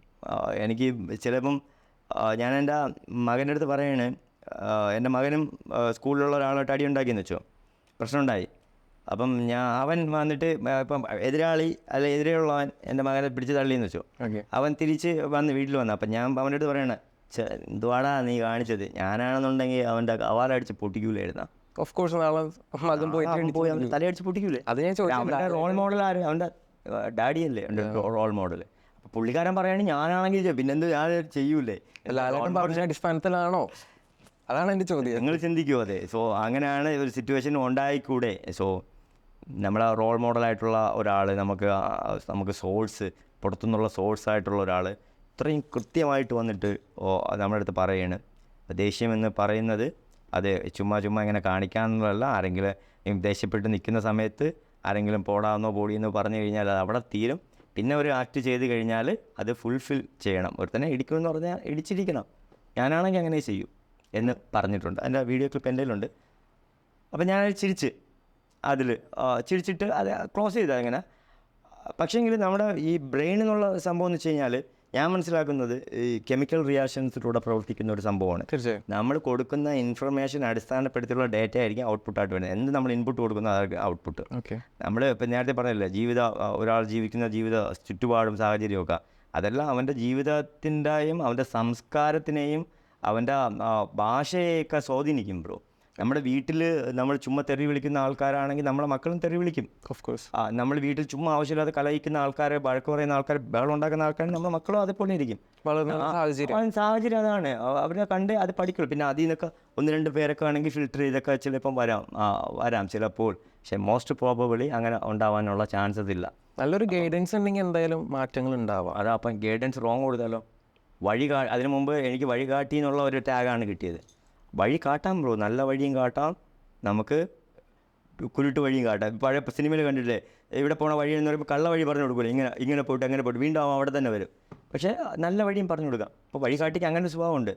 എനിക്ക് ചിലപ്പം ഞാൻ എൻ്റെ മകൻ്റെ അടുത്ത് പറയണേ, എൻ്റെ മകനും സ്കൂളിലുള്ള ഒരാളായിട്ട് അടി ഉണ്ടാക്കിയെന്ന് വെച്ചോ, പ്രശ്നമുണ്ടായി. അപ്പം അവൻ വന്നിട്ട് ഇപ്പം എതിരാളി അല്ല എതിരെയുള്ളവൻ എൻ്റെ മകനെ പിടിച്ച് തള്ളിയെന്ന് വെച്ചോ, അവൻ തിരിച്ച് വീട്ടിൽ വന്നു. അപ്പം ഞാൻ അവൻ്റെ അടുത്ത് പറയണേ, എന്തുവാടാ നീ കാണിച്ചത്? ഞാനാണെന്നുണ്ടെങ്കിൽ അവൻ്റെ അവാർഡടിച്ച് പൊട്ടിക്കൂലായിരുന്ന. ഓഫ് കോഴ്സ് നാളെ മകൻ പോയി അവൻ തലയടിച്ച് പൊട്ടിക്കൂലേ? അത് ഞാൻ ചോദിച്ചു. അവൻ്റെ റോൾ മോഡൽ ആരും അവൻ്റെ ഡാഡിയല്ലേ എൻ്റെ റോൾ മോഡൽ. അപ്പോൾ പുള്ളിക്കാരൻ പറയുകയാണെങ്കിൽ ഞാനാണെങ്കിൽ പിന്നെന്ത് ഞാൻ ചെയ്യൂലേ? ലാലേട്ടൻ പറഞ്ഞ അടിസ്ഥാനത്തിലാണോ? അതാണ് എൻ്റെ ചോദ്യം. നിങ്ങൾ ചിന്തിക്കുമോ? അതെ. സോ അങ്ങനെയാണ് ഒരു സിറ്റുവേഷൻ ഉണ്ടായിക്കൂടെ? സോ നമ്മളെ റോൾ മോഡലായിട്ടുള്ള ഒരാൾ, നമുക്ക് സോഴ്സ്, പുറത്തുനിന്നുള്ള സോഴ്സായിട്ടുള്ള ഒരാൾ ഇത്രയും കൃത്യമായിട്ട് വന്നിട്ട് നമ്മുടെ അടുത്ത് പറയാണ്. ദേഷ്യമെന്ന് പറയുന്നത് അത് ചുമ്മാ ഇങ്ങനെ കാണിക്കാമെന്നുള്ളതല്ല. ആരെങ്കിലും ദേഷ്യപ്പെട്ട് നിൽക്കുന്ന സമയത്ത് ആരെങ്കിലും പോടാന്നോ പൊടിയെന്നോ പറഞ്ഞു കഴിഞ്ഞാൽ അത് അവിടെ തീരും. പിന്നെ ഒരു ആക്ട് ചെയ്ത് കഴിഞ്ഞാൽ അത് ഫുൾഫിൽ ചെയ്യണം. ഒരുത്തന്നെ ഇടിക്കുമെന്ന് പറഞ്ഞാൽ ഇടിച്ചിരിക്കണം. ഞാനാണെങ്കിൽ അങ്ങനെ ചെയ്യും എന്ന് പറഞ്ഞിട്ടുണ്ട്. അതിൻ്റെ വീഡിയോ ക്ലിപ്പ് എൻ്റെ കയ്യിലുണ്ട്. അപ്പം ഞാൻ ചിരിച്ചിട്ട് അത് ക്ലോസ് ചെയ്തത് അങ്ങനെ. പക്ഷേങ്കിൽ നമ്മുടെ ഈ ബ്രെയിൻ എന്നുള്ള സംഭവം എന്ന് വെച്ച് കഴിഞ്ഞാൽ ഞാൻ മനസ്സിലാക്കുന്നത് ഈ കെമിക്കൽ റിയാക്ഷൻസിലൂടെ പ്രവർത്തിക്കുന്ന ഒരു സംഭവമാണ്. തീർച്ചയായും നമ്മൾ കൊടുക്കുന്ന ഇൻഫർമേഷൻ അടിസ്ഥാനപ്പെടുത്തിയുള്ള ഡേറ്റ ആയിരിക്കും ഔട്ട്പുട്ടായിട്ട് വരുന്നത്. എന്ത് നമ്മൾ ഇൻപുട്ട് കൊടുക്കുന്ന അതൊക്കെ ഔട്ട്പുട്ട്. നമ്മൾ ഇപ്പം നേരത്തെ പറഞ്ഞില്ല, ഒരാൾ ജീവിക്കുന്ന ജീവിത ചുറ്റുപാടും സാഹചര്യമൊക്കെ അതെല്ലാം അവൻ്റെ ജീവിതത്തിൻ്റെയും അവൻ്റെ സംസ്കാരത്തിനെയും അവൻ്റെ ഭാഷയെയൊക്കെ സ്വാധീനിക്കും ബ്രോ. നമ്മുടെ വീട്ടിൽ നമ്മൾ ചുമ്മാ തെറി വിളിക്കുന്ന ആൾക്കാരാണെങ്കിൽ നമ്മളെ മക്കളും തെറി വിളിക്കും. Of course. നമ്മൾ വീട്ടിൽ ചുമ്മാ ആവശ്യമില്ലാതെ കലഹിക്കുന്ന ആൾക്കാരെ, വഴക്ക് പറയുന്ന ആൾക്കാർ, ബഹളം ഉണ്ടാക്കുന്ന ആൾക്കാരും നമ്മുടെ മക്കളും അതേപോലെ ഇരിക്കും. സാഹചര്യം അതാണ്. അവരെ കണ്ട് അത് പഠിക്കുള്ളൂ. പിന്നെ അതിൽ നിന്നൊക്കെ 1-2 പേരൊക്കെ ആണെങ്കിൽ ഫിൽറ്റർ ചെയ്തൊക്കെ ചിലപ്പം വരാം ചിലപ്പോൾ. പക്ഷേ മോസ്റ്റ് പ്രോബബിളി അങ്ങനെ ഉണ്ടാവാനുള്ള ചാൻസസ് ഇല്ല. നല്ലൊരു ഗൈഡൻസ് ഉണ്ടെങ്കിൽ എന്തായാലും മാറ്റങ്ങൾ ഉണ്ടാവാം. അതാ അപ്പം ഗൈഡൻസ് റോങ് കൊടുത്താലോ? അതിനു മുമ്പ് എനിക്ക് വഴികാട്ടി എന്നുള്ള ഒരു ടാഗാണ് കിട്ടിയത്. വഴി കാട്ടാം ബ്രോ, നല്ല വഴിയും കാട്ടാം, നമുക്ക് കുരുട്ട് വഴിയും കാട്ടാം. പഴയ സിനിമയിൽ കണ്ടിട്ടില്ലേ, ഇവിടെ പോണ വഴി എന്ന് പറയുമ്പോൾ കള്ള വഴി പറഞ്ഞു കൊടുക്കില്ല. ഇങ്ങനെ പോയിട്ട് അങ്ങനെ പോയിട്ട് വീണ്ടും അവിടെ തന്നെ വരും. പക്ഷേ നല്ല വഴിയും പറഞ്ഞു കൊടുക്കാം. അപ്പോൾ വഴികാട്ടിക്ക് അങ്ങനെ ഒരു സ്വഭാവമുണ്ട്.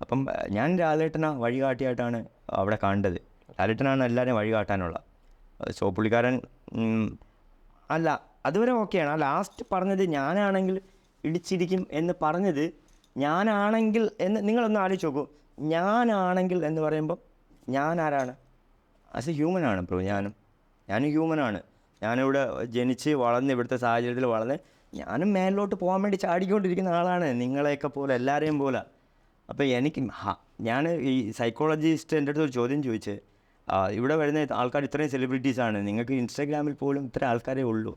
അപ്പം ഞാൻ ലാലേട്ടനെ വഴികാട്ടിയായിട്ടാണ് അവിടെ കണ്ടത്. ലാലേട്ടനാണ് എല്ലാവരെയും വഴികാട്ടാനുള്ള. സോ പുള്ളിക്കാരൻ അല്ല അതുവരെ ഓക്കെയാണ്. ആ ലാസ്റ്റ് പറഞ്ഞത് ഞാനാണെങ്കിൽ ഇടിച്ചിരിക്കും എന്ന് പറഞ്ഞത് ഞാനാണെങ്കിൽ എന്ന് നിങ്ങളൊന്ന് ആലോചിച്ച് നോക്കൂ. ഞാനാണെങ്കിൽ എന്ന് പറയുമ്പോൾ ഞാൻ ആരാണ്? ആസ് എ ഹ്യൂമനാണ് ബ്രോ. ഞാനും ഹ്യൂമനാണ്. ഞാനിവിടെ ജനിച്ച് വളർന്ന് ഇവിടുത്തെ സാഹചര്യത്തിൽ വളർന്ന് ഞാനും മേലിലോട്ട് പോകാൻ വേണ്ടി ചാടിക്കൊണ്ടിരിക്കുന്ന ആളാണ്, നിങ്ങളെയൊക്കെ പോലെ, എല്ലാവരെയും പോലെ. അപ്പോൾ ഞാൻ ഈ സൈക്കോളജിസ്റ്റ് എൻ്റെ അടുത്ത് ഒരു ചോദ്യം ചോദിച്ച്, ഇവിടെ വരുന്ന ആൾക്കാർ ഇത്രയും സെലിബ്രിറ്റീസാണ്, നിങ്ങൾക്ക് ഇൻസ്റ്റാഗ്രാമിൽ പോലും ഇത്ര ആൾക്കാരേ ഉള്ളൂ.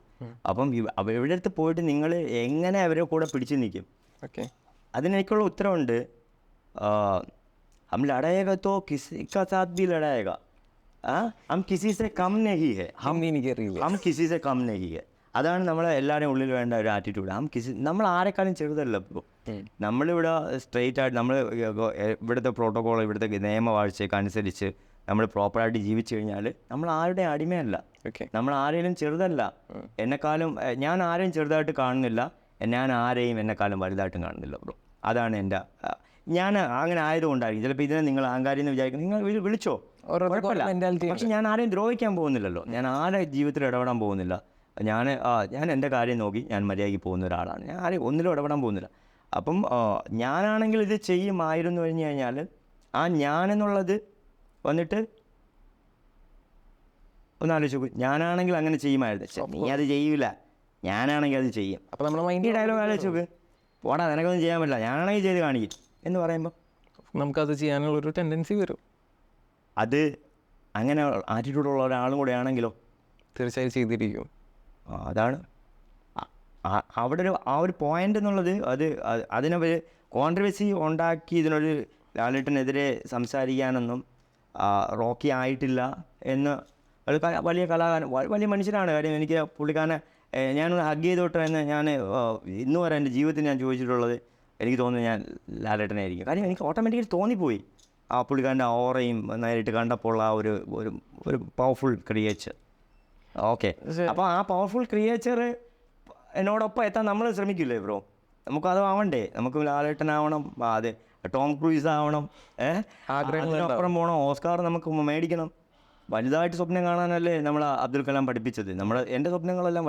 അപ്പം ഇവിടെ അടുത്ത് പോയിട്ട് നിങ്ങൾ എങ്ങനെ അവരെ കൂടെ പിടിച്ച് നിൽക്കും? ഓക്കെ, അതിനെനിക്കുള്ള ഉത്തരവുണ്ട്. हम लड़ाएगा तो किसी का साथ भी लड़ाएगा. हम किसी से कम नहीं है. हम किसी से कम नहीं है. അതാണ് നമ്മളെ എല്ലാവരുടെയും ഉള്ളിൽ വേണ്ട ഒരു ആറ്റിറ്റ്യൂഡ്. നമ്മൾ ആരെക്കാളും ചെറുതല്ല ഇപ്പോൾ. നമ്മളിവിടെ സ്ട്രെയിറ്റ് ആയിട്ട് നമ്മൾ ഇവിടുത്തെ പ്രോട്ടോകോൾ, ഇവിടുത്തെ നിയമവാഴ്ചയൊക്കെ അനുസരിച്ച് നമ്മൾ പ്രോപ്പറായിട്ട് ജീവിച്ചു കഴിഞ്ഞാൽ നമ്മൾ ആരുടെയും അടിമയല്ല. നമ്മൾ ആരെയും ചെറുതല്ല. എന്നെക്കാളും ഞാൻ ആരെയും ചെറുതായിട്ട് കാണുന്നില്ല, ഞാൻ ആരെയും എന്നെക്കാളും വലുതായിട്ടും കാണുന്നില്ല ബ്രോ. അതാണ് എൻ്റെ ഞാൻ അങ്ങനെ ആയതുകൊണ്ടായിരിക്കും ചിലപ്പോൾ ഇതിനെ നിങ്ങൾ അഹങ്കാരി എന്ന് വിചാരിക്കും. നിങ്ങൾ വിളിച്ചോ, കുഴപ്പമില്ല. പക്ഷെ ഞാൻ ആരെയും ദ്രോഹിക്കാൻ പോകുന്നില്ലല്ലോ. ഞാൻ ആരെ ജീവിതത്തിൽ ഇടപെടാൻ പോകുന്നില്ല. ഞാൻ എൻ്റെ കാര്യം നോക്കി ഞാൻ മര്യാദയ്ക്ക് പോകുന്ന ഒരാളാണ്. ഞാൻ ആരെയും ഒന്നിലും ഇടപെടാൻ പോകുന്നില്ല. അപ്പം ഞാനാണെങ്കിൽ ഇത് ചെയ്യുമായിരുന്നു കഴിഞ്ഞ് കഴിഞ്ഞാൽ ആ ഞാനെന്നുള്ളത് വന്നിട്ട് ഒന്ന് ആലോചിച്ച് നോക്കും. ഞാനാണെങ്കിൽ അങ്ങനെ ചെയ്യുമായിരുന്നു. നീ അത് ചെയ്യൂല, ഞാനാണെങ്കിൽ അത് ചെയ്യും. അപ്പോൾ നമ്മൾ മൈൻഡ് ഡയലോഗ് ആലോചിച്ച് നോക്ക്. പോടാ, നിനക്കൊന്നും ചെയ്യാൻ പറ്റില്ല, ഞാനാണെങ്കിൽ ചെയ്ത് കാണിക്കും എന്ന് പറയുമ്പോൾ നമുക്കത് ചെയ്യാനുള്ളൊരു ടെൻഡൻസി വരും. അത് അങ്ങനെ ആറ്റിറ്റ്യൂഡുള്ള ഒരാളും കൂടെ ആണെങ്കിലോ തീർച്ചയായും ചെയ്തിരിക്കും. അതാണ് അവിടെ ഒരു പോയിൻ്റ് എന്നുള്ളത്. അതിനവർ കോൺട്രവേഴ്സി ഉണ്ടാക്കി ഇതിനൊരു ലാലേട്ടനെതിരെ സംസാരിക്കാനൊന്നും റോക്കി ആയിട്ടില്ല എന്ന് ഒരു വലിയ കലാകാരൻ, വലിയ മനുഷ്യനാണ്. കാര്യം എനിക്ക് പുള്ളിക്കാരനെ ഞാനൊന്ന് ഹഗ് ചെയ്തോട്ടെ എന്ന് ഞാൻ ഇന്ന് വരെ എൻ്റെ ജീവിതത്തിൽ ഞാൻ ചോദിച്ചിട്ടുള്ളത്. എനിക്ക് തോന്നുന്നു ഞാൻ ലാലേട്ടനായിരിക്കും. കാര്യം എനിക്ക് ഓട്ടോമാറ്റിക്കലി തോന്നിപ്പോയി ആ പുള്ളിക്കാരൻ്റെ ഓറയും നേരിട്ട് കണ്ടപ്പോൾ ആ ഒരു പവർഫുൾ ക്രിയേച്ചർ. ഓക്കെ, അപ്പോൾ ആ പവർഫുൾ ക്രിയേച്ചർ എന്നോടൊപ്പം എത്താൻ നമ്മൾ ശ്രമിക്കില്ലേ ബ്രോ? നമുക്കത് ആവണ്ടേ? നമുക്ക് ലാലേട്ടനാവണം, അതെ ടോം ക്രൂയിസ് ആവണം, അതിനപ്പുറം പോകണം, ഓസ്കാർ നമുക്ക് മേടിക്കണം. വലുതായിട്ട് സ്വപ്നം കാണാനല്ലേ നമ്മൾ അബ്ദുൽ കലാം പഠിപ്പിച്ചത്. എൻ്റെ സ്വപ്നങ്ങളെല്ലാം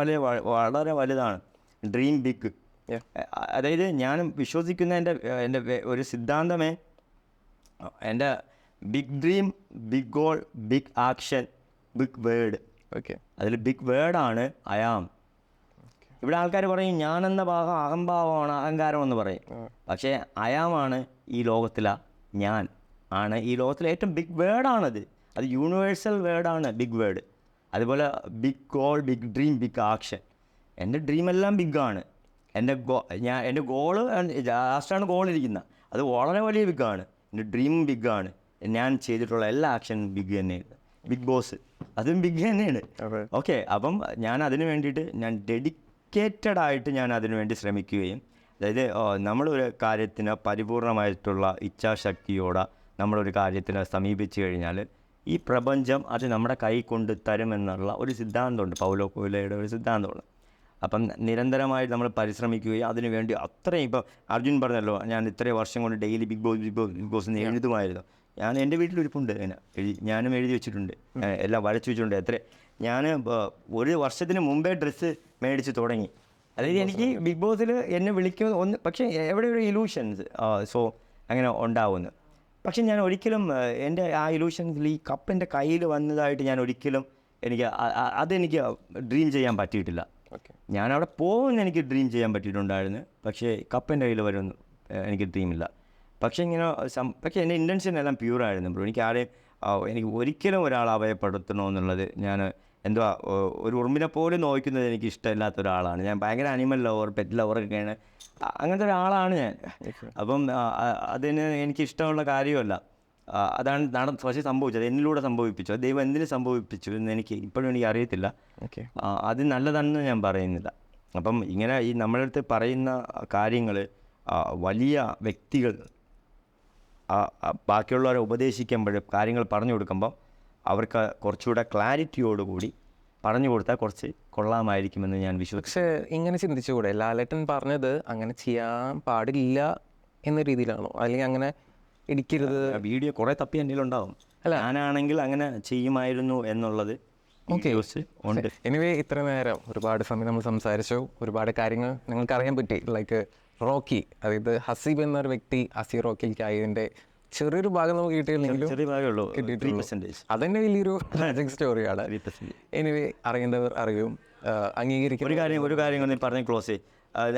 വളരെ വലുതാണ്. Dream big. അതായത് ഞാൻ വിശ്വസിക്കുന്ന എൻ്റെ ഒരു സിദ്ധാന്തമേ എൻ്റെ big dream, big goal, big action, big word. Okay, അതിൽ ബിഗ് വേർഡാണ് ഐ ആം. ഇവിടെ ആൾക്കാർ പറയും ഞാനെന്ന ഭാഗം അഹംഭാവമാണ്, അഹങ്കാരമെന്ന് പറയും. പക്ഷേ ഐ ആം ആണ് ഈ ലോകത്തിലെ ഞാൻ ആണ് ഈ ലോകത്തിലെ ഏറ്റവും ബിഗ് വേർഡാണത്. അത് യൂണിവേഴ്സൽ വേർഡാണ് ബിഗ് വേർഡ്. അതുപോലെ big goal, big dream, big action. എൻ്റെ ഡ്രീമെല്ലാം ബിഗ്ഗാണ്. എൻ്റെ ഗോള് ലാസ്റ്റാണ് ഗോളിരിക്കുന്നത്. അത് വളരെ വലിയ ബിഗ്ഗാണ്. എൻ്റെ ഡ്രീമും ബിഗ്ഗാണ്. ഞാൻ ചെയ്തിട്ടുള്ള എല്ലാ ആക്ഷനും ബിഗ് തന്നെയാണ്. ബിഗ് ബോസ് അതും ബിഗ് തന്നെയാണ്. ഓക്കെ, അപ്പം ഞാൻ അതിന് വേണ്ടിയിട്ട് ഞാൻ ഡെഡിക്കേറ്റഡ് ആയിട്ട് ഞാൻ അതിനു വേണ്ടി ശ്രമിക്കുകയും, അതായത് നമ്മളൊരു കാര്യത്തിന് പരിപൂർണമായിട്ടുള്ള ഇച്ഛാശക്തിയോടെ നമ്മളൊരു കാര്യത്തിനെ സമീപിച്ചു കഴിഞ്ഞാൽ ഈ പ്രപഞ്ചം അത് നമ്മുടെ കൈ കൊണ്ട് തരുമെന്നുള്ള ഒരു സിദ്ധാന്തമുണ്ട്. പൗലോ കൊയ്ലോയുടെ ഒരു സിദ്ധാന്തമുണ്ട്. അപ്പം നിരന്തരമായി നമ്മൾ പരിശ്രമിക്കുകയും അതിനു വേണ്ടി അത്രയും, ഇപ്പോൾ അർജുൻ പറഞ്ഞല്ലോ ഞാൻ ഇത്രയും വർഷം കൊണ്ട് daily big boss big boss big boss എന്ന് എഴുതുമായിരുന്നു. ഞാൻ എൻ്റെ വീട്ടിലൊരിപ്പുണ്ട്, അങ്ങനെ ഞാനും എഴുതി വെച്ചിട്ടുണ്ട്, എല്ലാം വരച്ചു വെച്ചിട്ടുണ്ട്. ഞാൻ ഒരു വർഷത്തിന് മുമ്പേ ഡ്രസ്സ് മേടിച്ച് തുടങ്ങി. അതായത് എനിക്ക് ബിഗ് ബോസിൽ എന്നെ വിളിക്കുന്ന പക്ഷേ എവിടെ ഒരു ഇലൂഷൻസ് സോ അങ്ങനെ ഉണ്ടാവുന്നു. പക്ഷെ ഞാൻ ഒരിക്കലും എൻ്റെ ആ ഇലൂഷൻസിൽ ഈ കപ്പ് എൻ്റെ കയ്യിൽ വന്നതായിട്ട് ഞാൻ ഒരിക്കലും അതെനിക്ക് ഡ്രീം ചെയ്യാൻ പറ്റിയിട്ടില്ല. ഞാനവിടെ പോകുമെന്ന് എനിക്ക് ഡ്രീം ചെയ്യാൻ പറ്റിയിട്ടുണ്ടായിരുന്നു. പക്ഷേ കപ്പ് എൻ്റെ കയ്യിൽ വരുമെന്ന് എനിക്ക് ഡ്രീമില്ല. പക്ഷേ പക്ഷേ എൻ്റെ ഇൻറ്റൻഷൻ എല്ലാം പ്യൂറായിരുന്നു ബ്രോ. എനിക്ക് ഒരിക്കലും ഒരാളെ അഭയപ്പെടുത്തണമെന്നുള്ളത് ഞാൻ ഒരു ഉറുമ്പിനെ പോലും നോക്കുന്നത് എനിക്ക് ഇഷ്ടമില്ലാത്ത ഒരാളാണ് ഞാൻ. ഭയങ്കര അനിമൽ ലവർ, പെറ്റ് ലവറൊക്കെയാണ്, അങ്ങനത്തെ ഒരാളാണ് ഞാൻ. അപ്പം അതിന് എനിക്ക് ഇഷ്ടമുള്ള കാര്യമല്ല. അതാണ് പക്ഷേ സംഭവിച്ചത്, എന്നിലൂടെ സംഭവിപ്പിച്ചു. അത് ദൈവം എന്തിനു സംഭവിപ്പിച്ചു എന്ന് ഇപ്പോഴും എനിക്ക് അറിയത്തില്ല. അത് നല്ലതാണെന്ന് ഞാൻ പറയുന്നില്ല. അപ്പം ഇങ്ങനെ ഈ നമ്മുടെ അടുത്ത് പറയുന്ന കാര്യങ്ങൾ വലിയ വ്യക്തികൾ ബാക്കിയുള്ളവരെ ഉപദേശിക്കുമ്പോഴും കാര്യങ്ങൾ പറഞ്ഞു കൊടുക്കുമ്പോൾ അവർക്ക് കുറച്ചുകൂടെ ക്ലാരിറ്റിയോടുകൂടി പറഞ്ഞു കൊടുത്താൽ കുറച്ച് കൊള്ളാമായിരിക്കുമെന്ന് ഞാൻ വിശ്വസിച്ചു. പക്ഷേ ഇങ്ങനെ ചിന്തിച്ചുകൂടെ, ലാലേട്ടൻ പറഞ്ഞത് അങ്ങനെ ചെയ്യാൻ പാടില്ല എന്ന രീതിയിലാണോ, അല്ലെങ്കിൽ അങ്ങനെ ഇടിക്കരുത്? വീഡിയോ കുറേ തപ്പി എൻ്റെ ഉണ്ടാവും. അല്ല, ഞാനാണെങ്കിൽ അങ്ങനെ ചെയ്യുമായിരുന്നു എന്നുള്ളത് ഉണ്ട്. എനിവേ, ഇത്ര നേരം ഒരുപാട് സമയം നമ്മൾ സംസാരിച്ചു, ഒരുപാട് കാര്യങ്ങൾ നിങ്ങൾക്ക് അറിയാൻ പറ്റി. ലൈക്ക് റോക്കി, അതായത് ഹസീബ് എന്നൊരു വ്യക്തി അസി റോക്കിക്കായതിൻ്റെ ചെറിയൊരു ഭാഗം നമുക്ക് കിട്ടിയിട്ടുള്ളൂ. അതന്നെ വലിയൊരു ട്രാജിക് സ്റ്റോറിയാണ്. എനിവേ, അറിയേണ്ടവർ അറിയും, അംഗീകരിക്കും. ഒരു കാര്യം ഒന്ന് പറഞ്ഞ് ക്ലോസ് ചെയ്യും.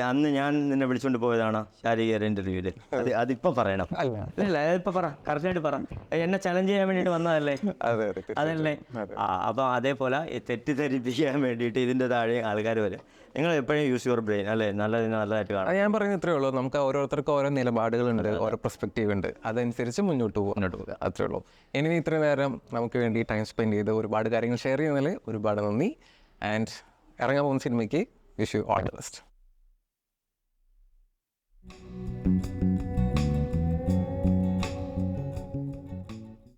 അന്ന് ഞാൻ നിന്നെ വിളിച്ചുകൊണ്ട് പോയതാണ് ശാരീരിക ഇൻ്റർവ്യൂവിൽ. അതിപ്പോൾ പറയണം? അല്ല, ഇപ്പോൾ പറ, കറക്റ്റായിട്ട് പറ. എന്നെ ചലഞ്ച് ചെയ്യാൻ വേണ്ടിയിട്ട് വന്നതല്ലേ? അതല്ലേ? അപ്പോൾ അതേപോലെ തെറ്റിദ്ധരിപ്പിക്കാൻ വേണ്ടിയിട്ട് ഇതിൻ്റെ താഴെ ആൾക്കാർ വരും. നിങ്ങൾ എപ്പോഴും യൂസ് യുവർ ബ്രെയിൻ, അല്ലേ? നല്ലതായിട്ട് കാണാം. ഞാൻ പറയുന്നത് ഇത്രയേ ഉള്ളൂ. നമുക്ക് ഓരോരുത്തർക്കും ഓരോ നിലപാടുകളുണ്ട്, ഓരോ പെർസ്പെക്റ്റീവ് ഉണ്ട്. അതനുസരിച്ച് മുന്നോട്ട് പോകുക, അത്രേ ഉള്ളൂ. ഇനി ഇത്ര നേരം നമുക്ക് വേണ്ടി ടൈം സ്പെൻഡ് ചെയ്ത് ഒരുപാട് കാര്യങ്ങൾ ഷെയർ ചെയ്യുന്നതിൽ ഒരുപാട് നന്ദി. ആൻഡ് ഇറങ്ങാൻ പോകുന്ന സിനിമയ്ക്ക് wish you all the best.